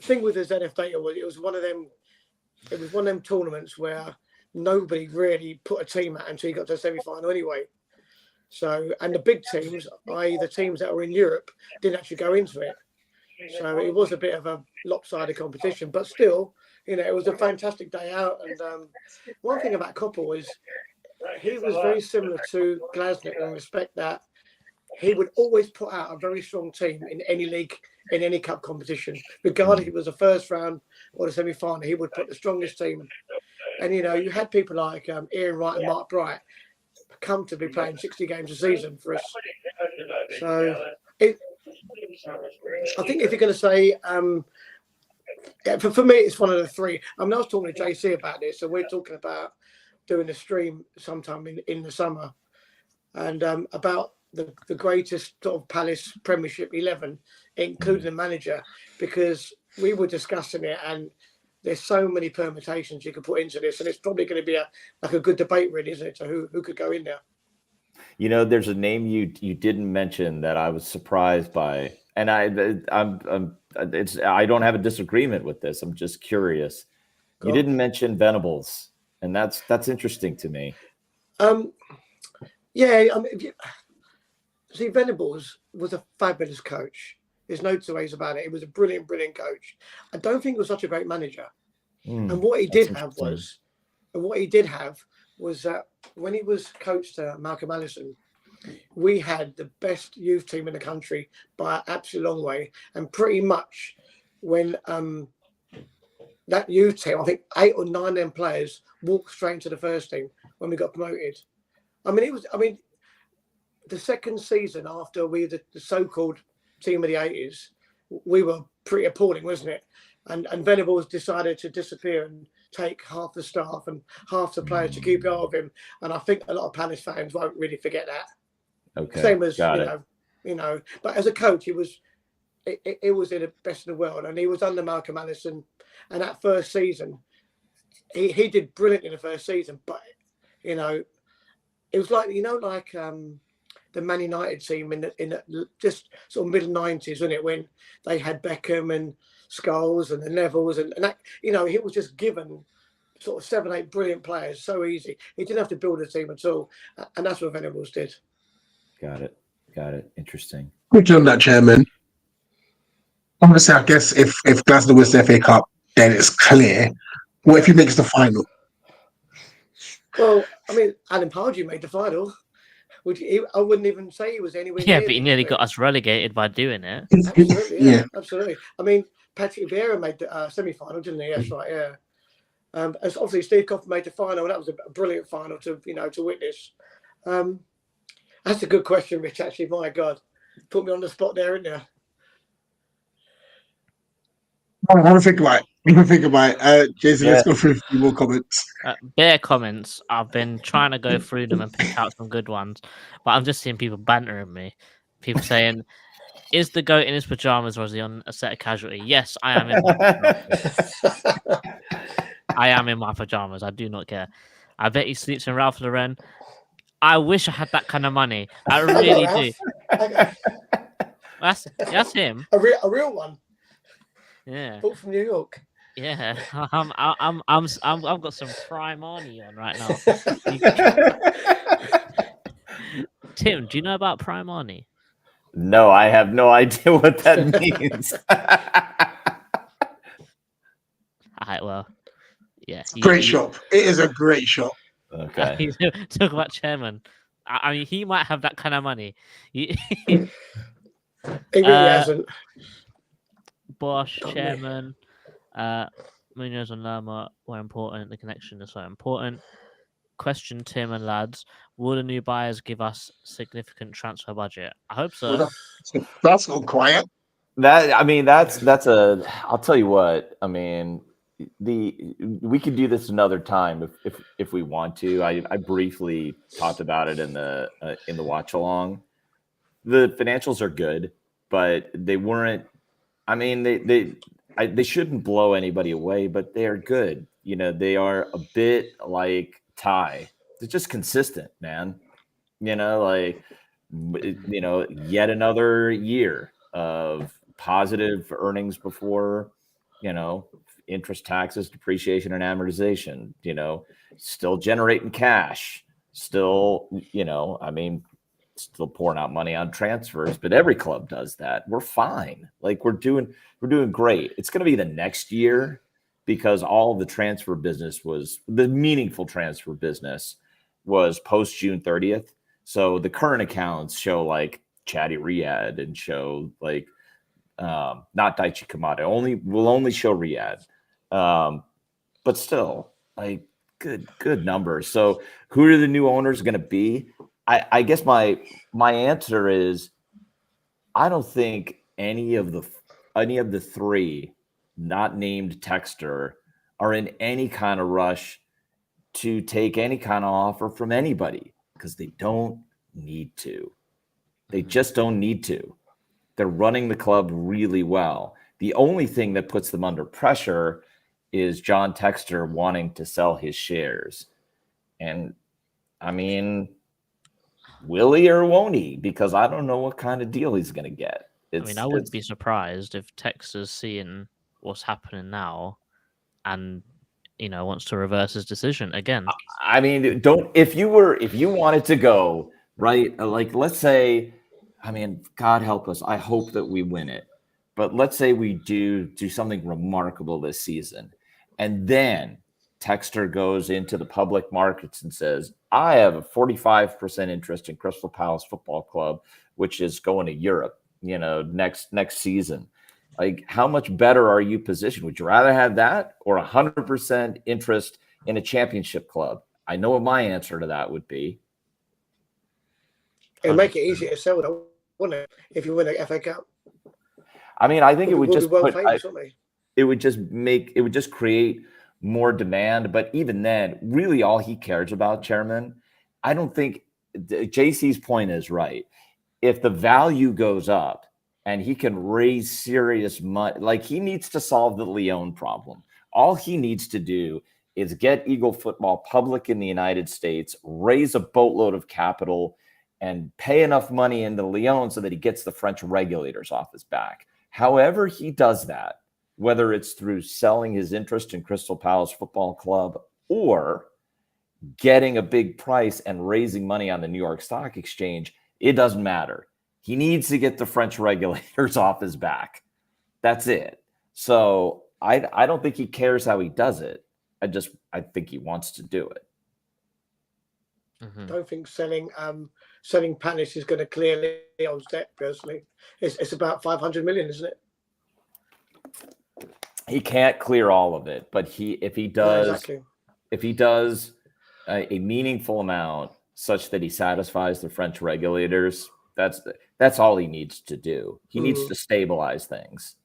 thing with the Zenith Data was it was one of them tournaments where nobody really put a team out until you got to the semi-final anyway. So, and the big teams, i.e. the teams that were in Europe, didn't actually go into it. So it was a bit of a lopsided competition, but still, it was a fantastic day out. And one thing about Koppel is he was very similar to Glasner in respect that he would always put out a very strong team in any league, in any cup competition, regardless if it was the first round or the semi-final. He would put the strongest team. And, you had people like Ian Wright and Mark Bright comfortably playing 60 games a season for us. So I think if you're going to say, for me, it's one of the three. I was talking to JC about this, so we're talking about doing a stream sometime in the summer, and about the greatest sort of Palace Premiership 11, including the manager, because we were discussing it, and there's so many permutations you could put into this, and it's probably going to be a good debate, really, isn't it? So who could go in there? There's a name you didn't mention that I was surprised by, and I don't have a disagreement with this. I'm just curious. You didn't mention Venables, and that's interesting to me. Yeah, see, Venables was a fabulous coach. There's no two ways about it. He was a brilliant, brilliant coach. I don't think he was such a great manager. And what he did have was that when he was coached to Malcolm Allison, we had the best youth team in the country by an absolute long way. And pretty much when that youth team, I think 8 or 9 of them players walked straight into the first team when we got promoted. The second season after we had the so-called team of the 80s, we were pretty appalling, wasn't it? And Venables decided to disappear and take half the staff and half the players to keep hold of him. And I think a lot of Palace fans won't really forget that. Okay. Same as Got it. you know. But as a coach, he was in the best in the world, and he was under Malcolm Allison. And that first season, he did brilliant in the first season. But you know, it was like the Man United team in the just sort of middle 90s, wasn't it, when they had Beckham and Scholes and the Nevilles and that, you know, he was just given sort of 7, 8 brilliant players so easy. He didn't have to build a team at all, and that's what Venables did. Got it. Interesting. Good on that, Chairman. Obviously, I guess if Glasner wins the FA Cup, then it's clear. What if he makes the final? Well, I mean, Alan Pardew made the final. I wouldn't even say he was anywhere Yeah, near but he it, nearly but- got us relegated by doing it. Absolutely, yeah, absolutely. I mean, Patrick Vieira made the semi-final, didn't he? That's right, yeah. As obviously Steve Coughlin made the final, and that was a brilliant final to witness. That's a good question, Rich. Actually, my God, put me on the spot there, isn't you? I want to think about it. Jason, let's go through a few more comments. Bare comments. I've been trying to go through them and pick out some good ones, but I'm just seeing people bantering me. People saying, "Is the goat in his pajamas or is he on a set of casualty?" Yes, I am in my pajamas. I am in my pajamas. I do not care. I bet he sleeps in Ralph Lauren. I wish I had that kind of money. I really do. That's him. A real one. Yeah. Bought from New York. Yeah, I've got some prime money on right now. Tim, do you know about prime money? No, I have no idea what that means. Alright, well, yeah. Great shop. It is a great shop. Okay. Talk about chairman. I mean, he might have that kind of money. He really hasn't. Bosch, Got me. chairman, Munoz and Lerma were important. The connection is so important. Question, Tim and lads, will the new buyers give us significant transfer budget? I hope so. That's gone quiet. That's I'll tell you what. I mean, we could do this another time if we want to. I briefly talked about it in the watch along. The financials are good, but they weren't. I mean, they shouldn't blow anybody away, but they are good. You know, they are a bit like Ty. They're just consistent, man. You know, like, you know, yet another year of positive earnings before, you know, interest, taxes, depreciation, and amortization. You know, still generating cash. Still, you know, I mean, still pouring out money on transfers, but every club does that. We're fine. Like we're doing great. It's going to be the next year because all of the transfer business the meaningful transfer business was post June 30th. So the current accounts show like Chatty Riyadh and show like not Daichi Kamada. Will only show Riyadh. But still like good numbers. So who are the new owners going to be? I guess my answer is I don't think any of the three not named Texter are in any kind of rush to take any kind of offer from anybody because they don't need to. They just don't need to. They're running the club really well. The only thing that puts them under pressure is John Texter wanting to sell his shares. And I mean, will he or won't he? Because I don't know what kind of deal he's going to get. I wouldn't be surprised if Texas seeing what's happening now and, you know, wants to reverse his decision again. I mean, if you wanted to go, right, like let's say, I mean, God help us, I hope that we win it. But let's say we do something remarkable this season. And then Texter goes into the public markets and says, I have a 45% interest in Crystal Palace Football Club, which is going to Europe, you know, next season. Like, how much better are you positioned? Would you rather have that or 100% interest in a championship club? I know what my answer to that would be. It'd make it easier to sell, though, wouldn't it? If you win the FA Cup. I mean, I think it would just famous, wouldn't it would just create more demand. But even then, really all he cares about, Chairman, I don't think JC's point is right. If the value goes up and he can raise serious money, like he needs to solve the Lyon problem. All he needs to do is get Eagle football public in the United States, raise a boatload of capital, and pay enough money into Lyon so that he gets the French regulators off his back. However he does that, whether it's through selling his interest in Crystal Palace Football Club or getting a big price and raising money on the New York Stock Exchange, it doesn't matter. He needs to get the French regulators off his back. That's it. So I don't think he cares how he does it. I think he wants to do it. Mhm. Don't think selling Palace is going to clear Leon's debt. Personally, it's about 500 million, isn't it? He can't clear all of it, but if he does a meaningful amount such that he satisfies the French regulators, that's all he needs to do. He needs to stabilize things.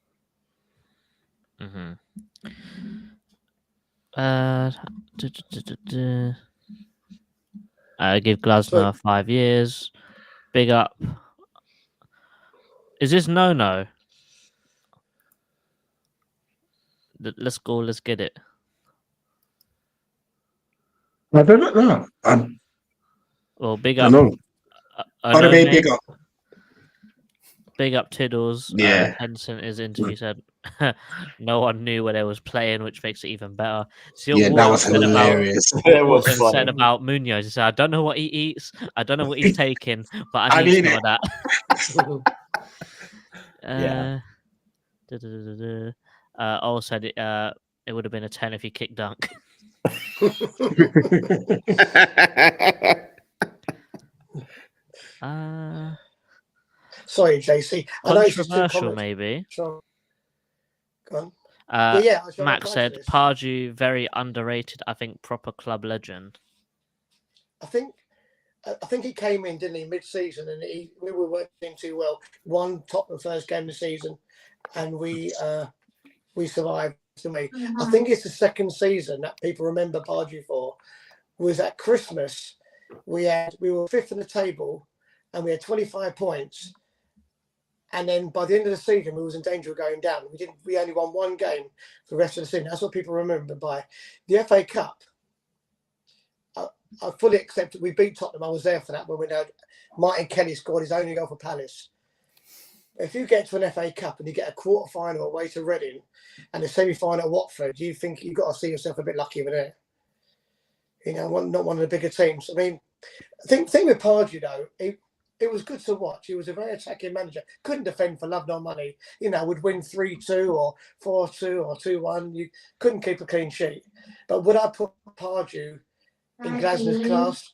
Mm-hmm. Give Glasner 5 years. Big up. Is this no? Let's go. Let's get it. I don't know. Well, big I up. know. No Big up. Big up Tiddles. Yeah. Henson in his interview said no one knew where they was playing, which makes it even better. See, Yeah, what that was said hilarious. It was Watson said funny. about Munoz. He said, I don't know what he eats. I don't know what he's taking, but I I need need some it. of that. Yeah. Also, it would have been a 10 if he kicked dunk. Sorry, JC. I know it's just two Controversial, comments. maybe. So, go on. Max said Pardew very underrated. I think proper club legend. I think he came in, didn't he, mid-season, and we were working too well. Won Tottenham first game of the season, and we survived. I think it's the second season that people remember Pardew for. Was at Christmas. We were fifth in the table, and we had 25 points. And then by the end of the season, we was in danger of going down. We only won one game for the rest of the season. That's what people remember by the FA Cup. I fully accept that we beat Tottenham. I was there for that when we had Martin Kelly scored his only goal for Palace. If you get to an FA Cup and you get a quarter final away to Reading and a semi final at Watford, you think you've got to see yourself a bit lucky over there. You know, not one of the bigger teams. I mean, the thing with Pardew though, it was good to watch. He was a very attacking manager. Couldn't defend for love nor money. You know, would win 3-2 or 4-2 or 2-1. You couldn't keep a clean sheet. But would I put Pardew in Glasner's class?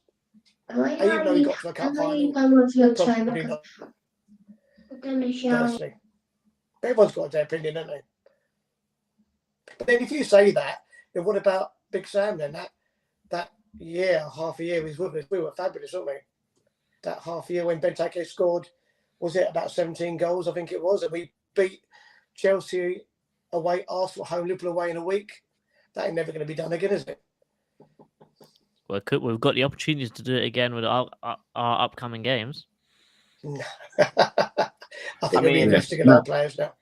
Even though he got to a cup final, probably not. Personally, everyone's got their opinion, don't they? But then, if you say that, then what about Big Sam? Then that year, half a year, he was with us. We were fabulous, weren't we? That half a year when Benteke scored, was it about 17 goals? I think it was, and we beat Chelsea away, Arsenal home, Liverpool away in a week. That ain't never going to be done again, is it? Well, we've got the opportunities to do it again with our upcoming games. I think we'll be investing in our players now.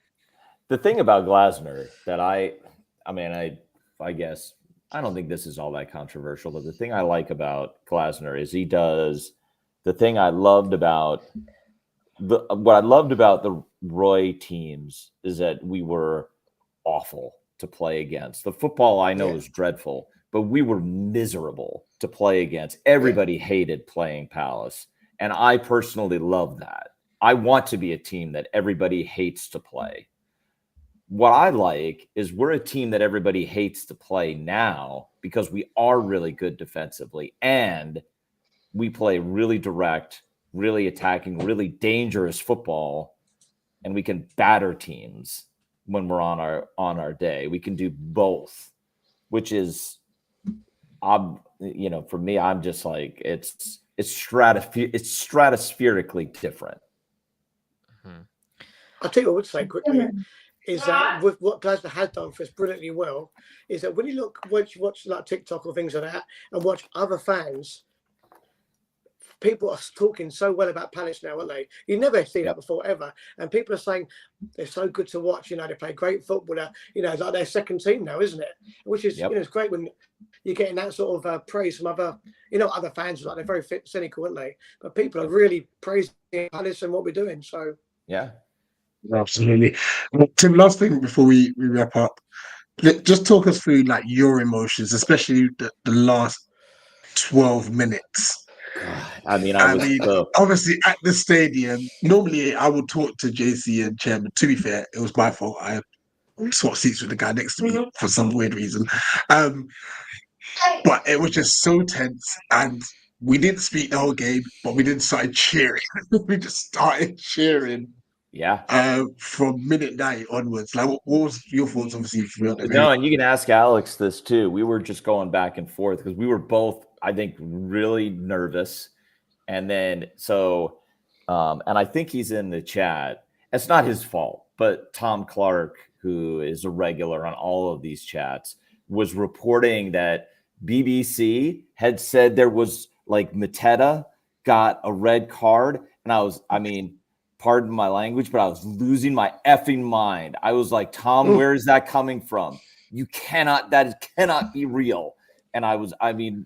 The thing about Glasner that I guess I don't think this is all that controversial, but the thing I like about Glasner is he does the thing I loved about what I loved about the Roy teams is that we were awful to play against. The football I know is dreadful, but we were miserable to play against. Everybody hated playing Palace, and I personally love that. I want to be a team that everybody hates to play. What I like is we're a team that everybody hates to play now because we are really good defensively and we play really direct, really attacking, really dangerous football, and we can batter teams when we're on our day. We can do both, which is, for me, I'm just like it's stratospherically different. I'll tell you what I would say quickly. is that with what Glasner has done for us brilliantly well, is that when you watch like TikTok or things like that, and watch other fans, people are talking so well about Palace now, aren't they? You never see that before ever, and people are saying they're so good to watch. They play great football. It's like their second team now, isn't it? Which is it's great when you're getting that sort of praise from other other fans. Like they're very cynical, aren't they? But people are really praising Palace and what we're doing. So yeah. Absolutely. Tim, last thing before we wrap up, just talk us through like your emotions, especially the last 12 minutes. God, I mean, obviously at the stadium, normally I would talk to JC and Chairman. To be fair, it was my fault. I swapped seats with the guy next to me for some weird reason. But it was just so tense, and we didn't speak the whole game, but we didn't start cheering. We just started cheering. Yeah. From minute 9 onwards. Like, what was your thoughts? Obviously, No, and you can ask Alex this too. We were just going back and forth because we were both, I think, really nervous. And then and I think he's in the chat. It's not his fault, but Tom Clark, who is a regular on all of these chats, was reporting that BBC had said there was like Mateta got a red card. And pardon my language, but I was losing my effing mind. I was like, Tom, where is that coming from? That cannot be real. And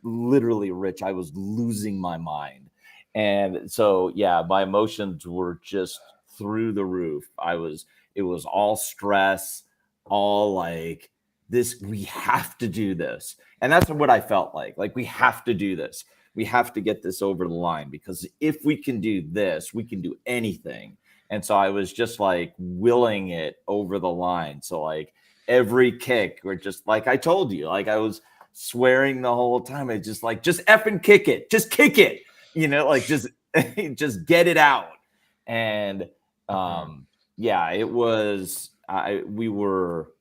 literally, Rich, I was losing my mind. And so, yeah, my emotions were just through the roof. It was all stress, all like this, we have to do this. And that's what I felt like we have to do this. We have to get this over the line, because if we can do this, we can do anything. And so I was just like willing it over the line. So like every kick, or just like I told you, like I was swearing the whole time. It's just like, just effing kick it, just kick it, just get it out. And it was, we were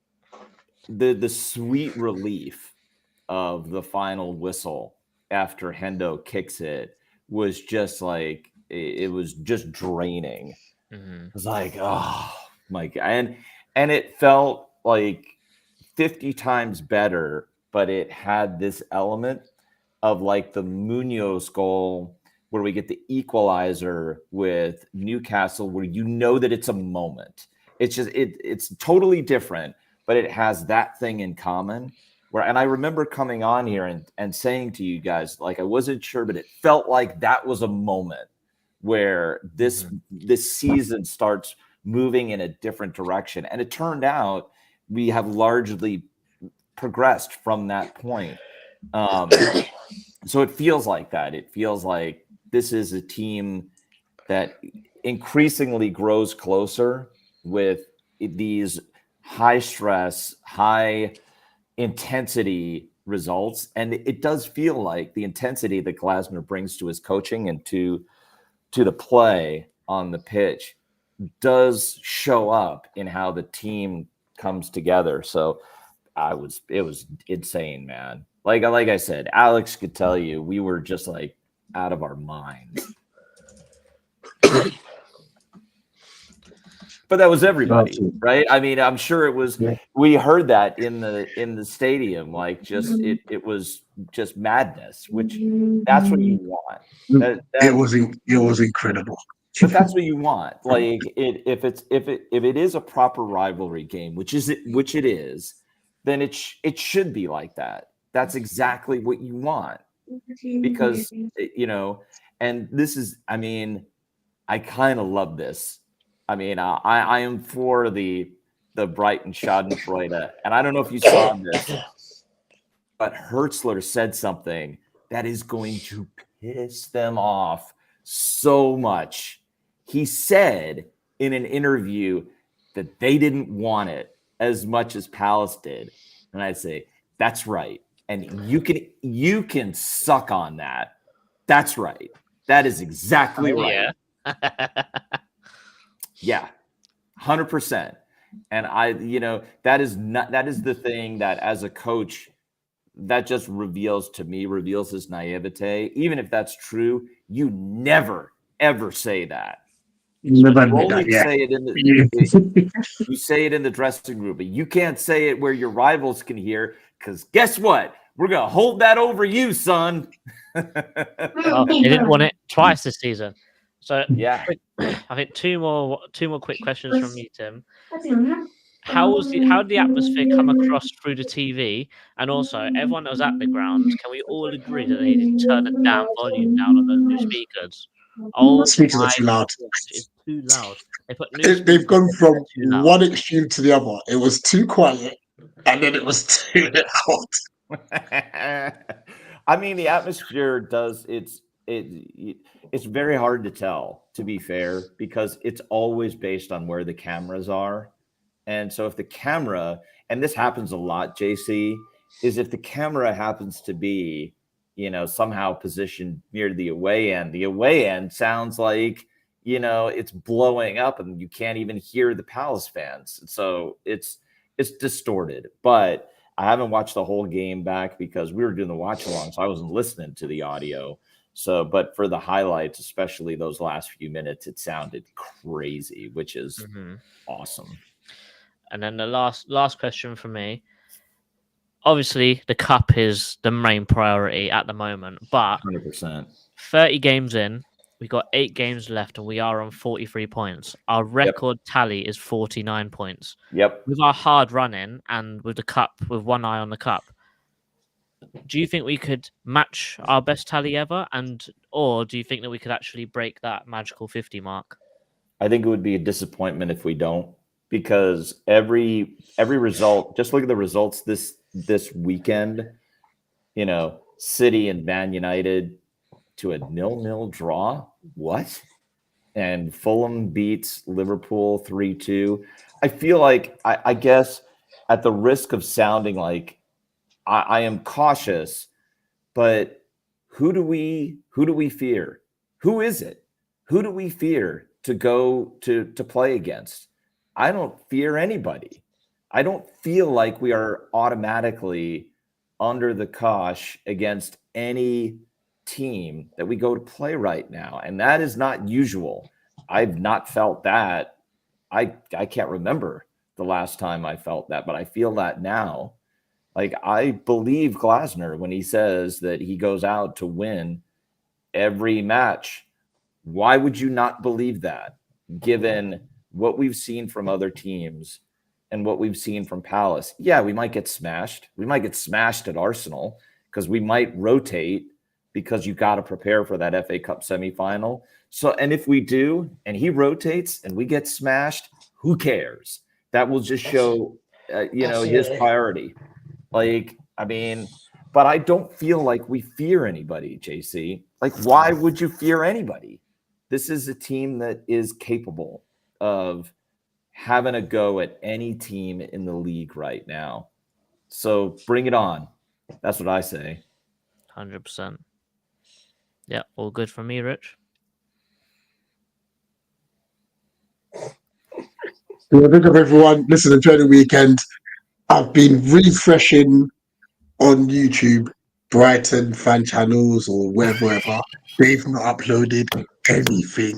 the sweet relief of the final whistle after Hendo kicks it was just like, it was just draining. It was like, oh my God. And it felt like 50 times better, but it had this element of like the Munoz goal where we get the equalizer with Newcastle, where that it's a moment. It's just, it's totally different, but it has that thing in common. And I remember coming on here and saying to you guys, like, I wasn't sure, but it felt like that was a moment where this season starts moving in a different direction. And it turned out we have largely progressed from that point. So it feels like that. It feels like this is a team that increasingly grows closer with these high stress, high intensity results. And it does feel like the intensity that Glasner brings to his coaching and to the play on the pitch does show up in how the team comes together. So it was insane, man. Like I said, Alex could tell you, we were just like out of our minds. But that was everybody, right? I mean, I'm sure it was. Yeah. We heard that in the stadium, like it was just madness. Which that's what you want. It was incredible. But that's what you want. Like if it is a proper rivalry game, which it is, then it should be like that. That's exactly what you want, because and this is. I mean, I kind of love this. I mean, I am for the Brighton Schadenfreude, and I don't know if you saw this, but Hertzler said something that is going to piss them off so much. He said in an interview that they didn't want it as much as Palace did, and I say that's right, and you can suck on that. That's right. That is exactly right. Yeah. Yeah, 100%. And that is the thing that as a coach, that just reveals his naivete. Even if that's true, you never, ever say that. Never You admit that, only yeah. say it in the you say it in the dressing room, but you can't say it where your rivals can hear. Because guess what? We're gonna hold that over you, son. Well, they didn't want it twice this season. So Yeah. I think two more quick questions from me, Tim. How did the atmosphere come across through the TV? And also, everyone that was at the ground, can we all agree that they need to turn the damn volume down on those new speakers? Oh Speakers are my too loud. gosh, it's too loud. They put new They've gone speakers, from they're too loud. one extreme to the other. It was too quiet, and then it was too loud. I mean, the atmosphere does it's very hard to tell, to be fair, because it's always based on where the cameras are. And so if the camera, and this happens a lot, JC, is if the camera happens to be, somehow positioned near the away end sounds like, it's blowing up and you can't even hear the Palace fans. So it's distorted. But I haven't watched the whole game back because we were doing the watch along, so I wasn't listening to the audio. So, but for the highlights, especially those last few minutes, it sounded crazy, which is awesome. And then the last question for me. Obviously, the cup is the main priority at the moment, but 100%. 30 games in, we got 8 games left, and we are on 43 points. Our record tally is 49 points. Yep. With our hard running and with the cup, with one eye on the cup, do you think we could match our best tally ever? Or do you think that we could actually break that magical 50 mark? I think it would be a disappointment if we don't, because every result, just look at the results this weekend, City and Man United to a 0-0 draw. What? And Fulham beats Liverpool 3-2. I feel like, I guess, at the risk of sounding like I am cautious, but who do we fear? Who is it? Who do we fear to go to play against? I don't fear anybody. I don't feel like we are automatically under the cosh against any team that we go to play right now. And that is not usual. I've not felt that. I can't remember the last time I felt that, but I feel that now. Like, I believe Glasner when he says that he goes out to win every match. Why would you not believe that, given what we've seen from other teams and what we've seen from Palace? Yeah, we might get smashed. We might get smashed at Arsenal because we might rotate, because you got to prepare for that FA Cup semifinal. So, and if we do, and he rotates and we get smashed, who cares? That will just show, his priority. Like, I mean, but I don't feel like we fear anybody, JC. Like, why would you fear anybody? This is a team that is capable of having a go at any team in the league right now. So bring it on. That's what I say. 100%. Yeah, all good for me, Rich. Well, think of everyone. Listen, enjoy the weekend. I've been refreshing on YouTube, Brighton fan channels or wherever. They've not uploaded anything.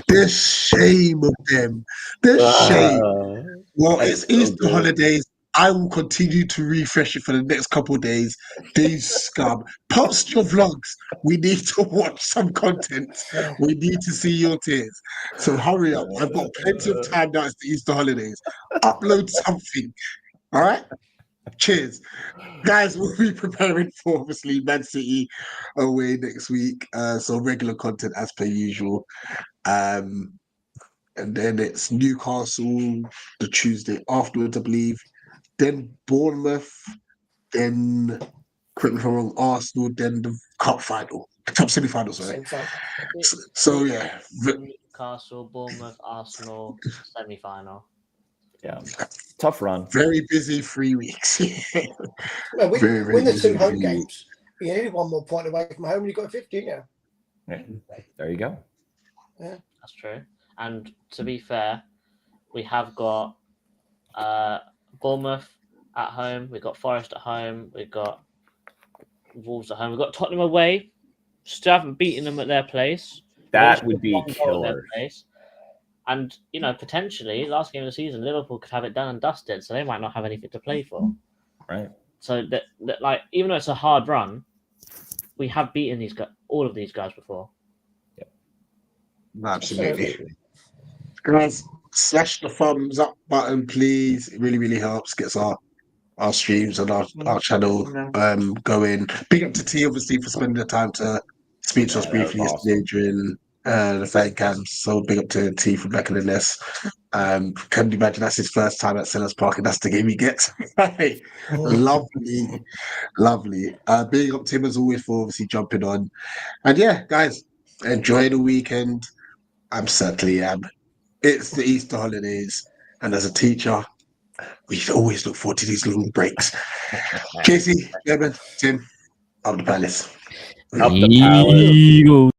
The shame of them. The shame. Well, it's Easter holidays. I will continue to refresh it for the next couple of days. These scum. Post your vlogs. We need to watch some content. We need to see your tears. So hurry up. I've got plenty of time now. It's the Easter holidays. Upload something. All right? Cheers. Guys, we'll be preparing for, obviously, Man City away next week. So regular content as per usual. And then it's Newcastle the Tuesday afterwards, I believe. Then Bournemouth, then, correct me if I'm wrong, Arsenal, then the cup final, cup semi-final, sorry. So yeah. Newcastle, Bournemouth, Arsenal, semi-final. Yeah, tough run. Very busy 3 weeks. Well, very win the busy 2 home 3 games. weeks. You need 1 more point away from home, and you got 50, didn't you? Yeah, there you go. Yeah, that's true. And to be fair, we have got Bournemouth at home, we've got Forest at home, we've got Wolves at home, we've got Tottenham away. Still haven't beaten them at their place. That would be killer. And you know, potentially last game of the season, Liverpool could have it done and dusted, so they might not have anything to play for. Right. So that like, even though it's a hard run, we have beaten all of these guys before. Absolutely. Guys, smash the thumbs up button, please. It really, really helps. Gets our streams and our channel going. Big up to T, obviously, for spending the time to speak to us Yeah, that briefly was yesterday during the fan cams. So big up to T for backing in this. Can you imagine that's his first time at Sellers Park and that's the game he gets? Lovely, lovely. Big up to him as always for obviously jumping on. And yeah, guys, enjoy the weekend. I'm certainly am. It's the Easter holidays, and as a teacher, we should always look forward to these long breaks. Casey, Evan, Tim, up the palace. Up the palace. Eagles.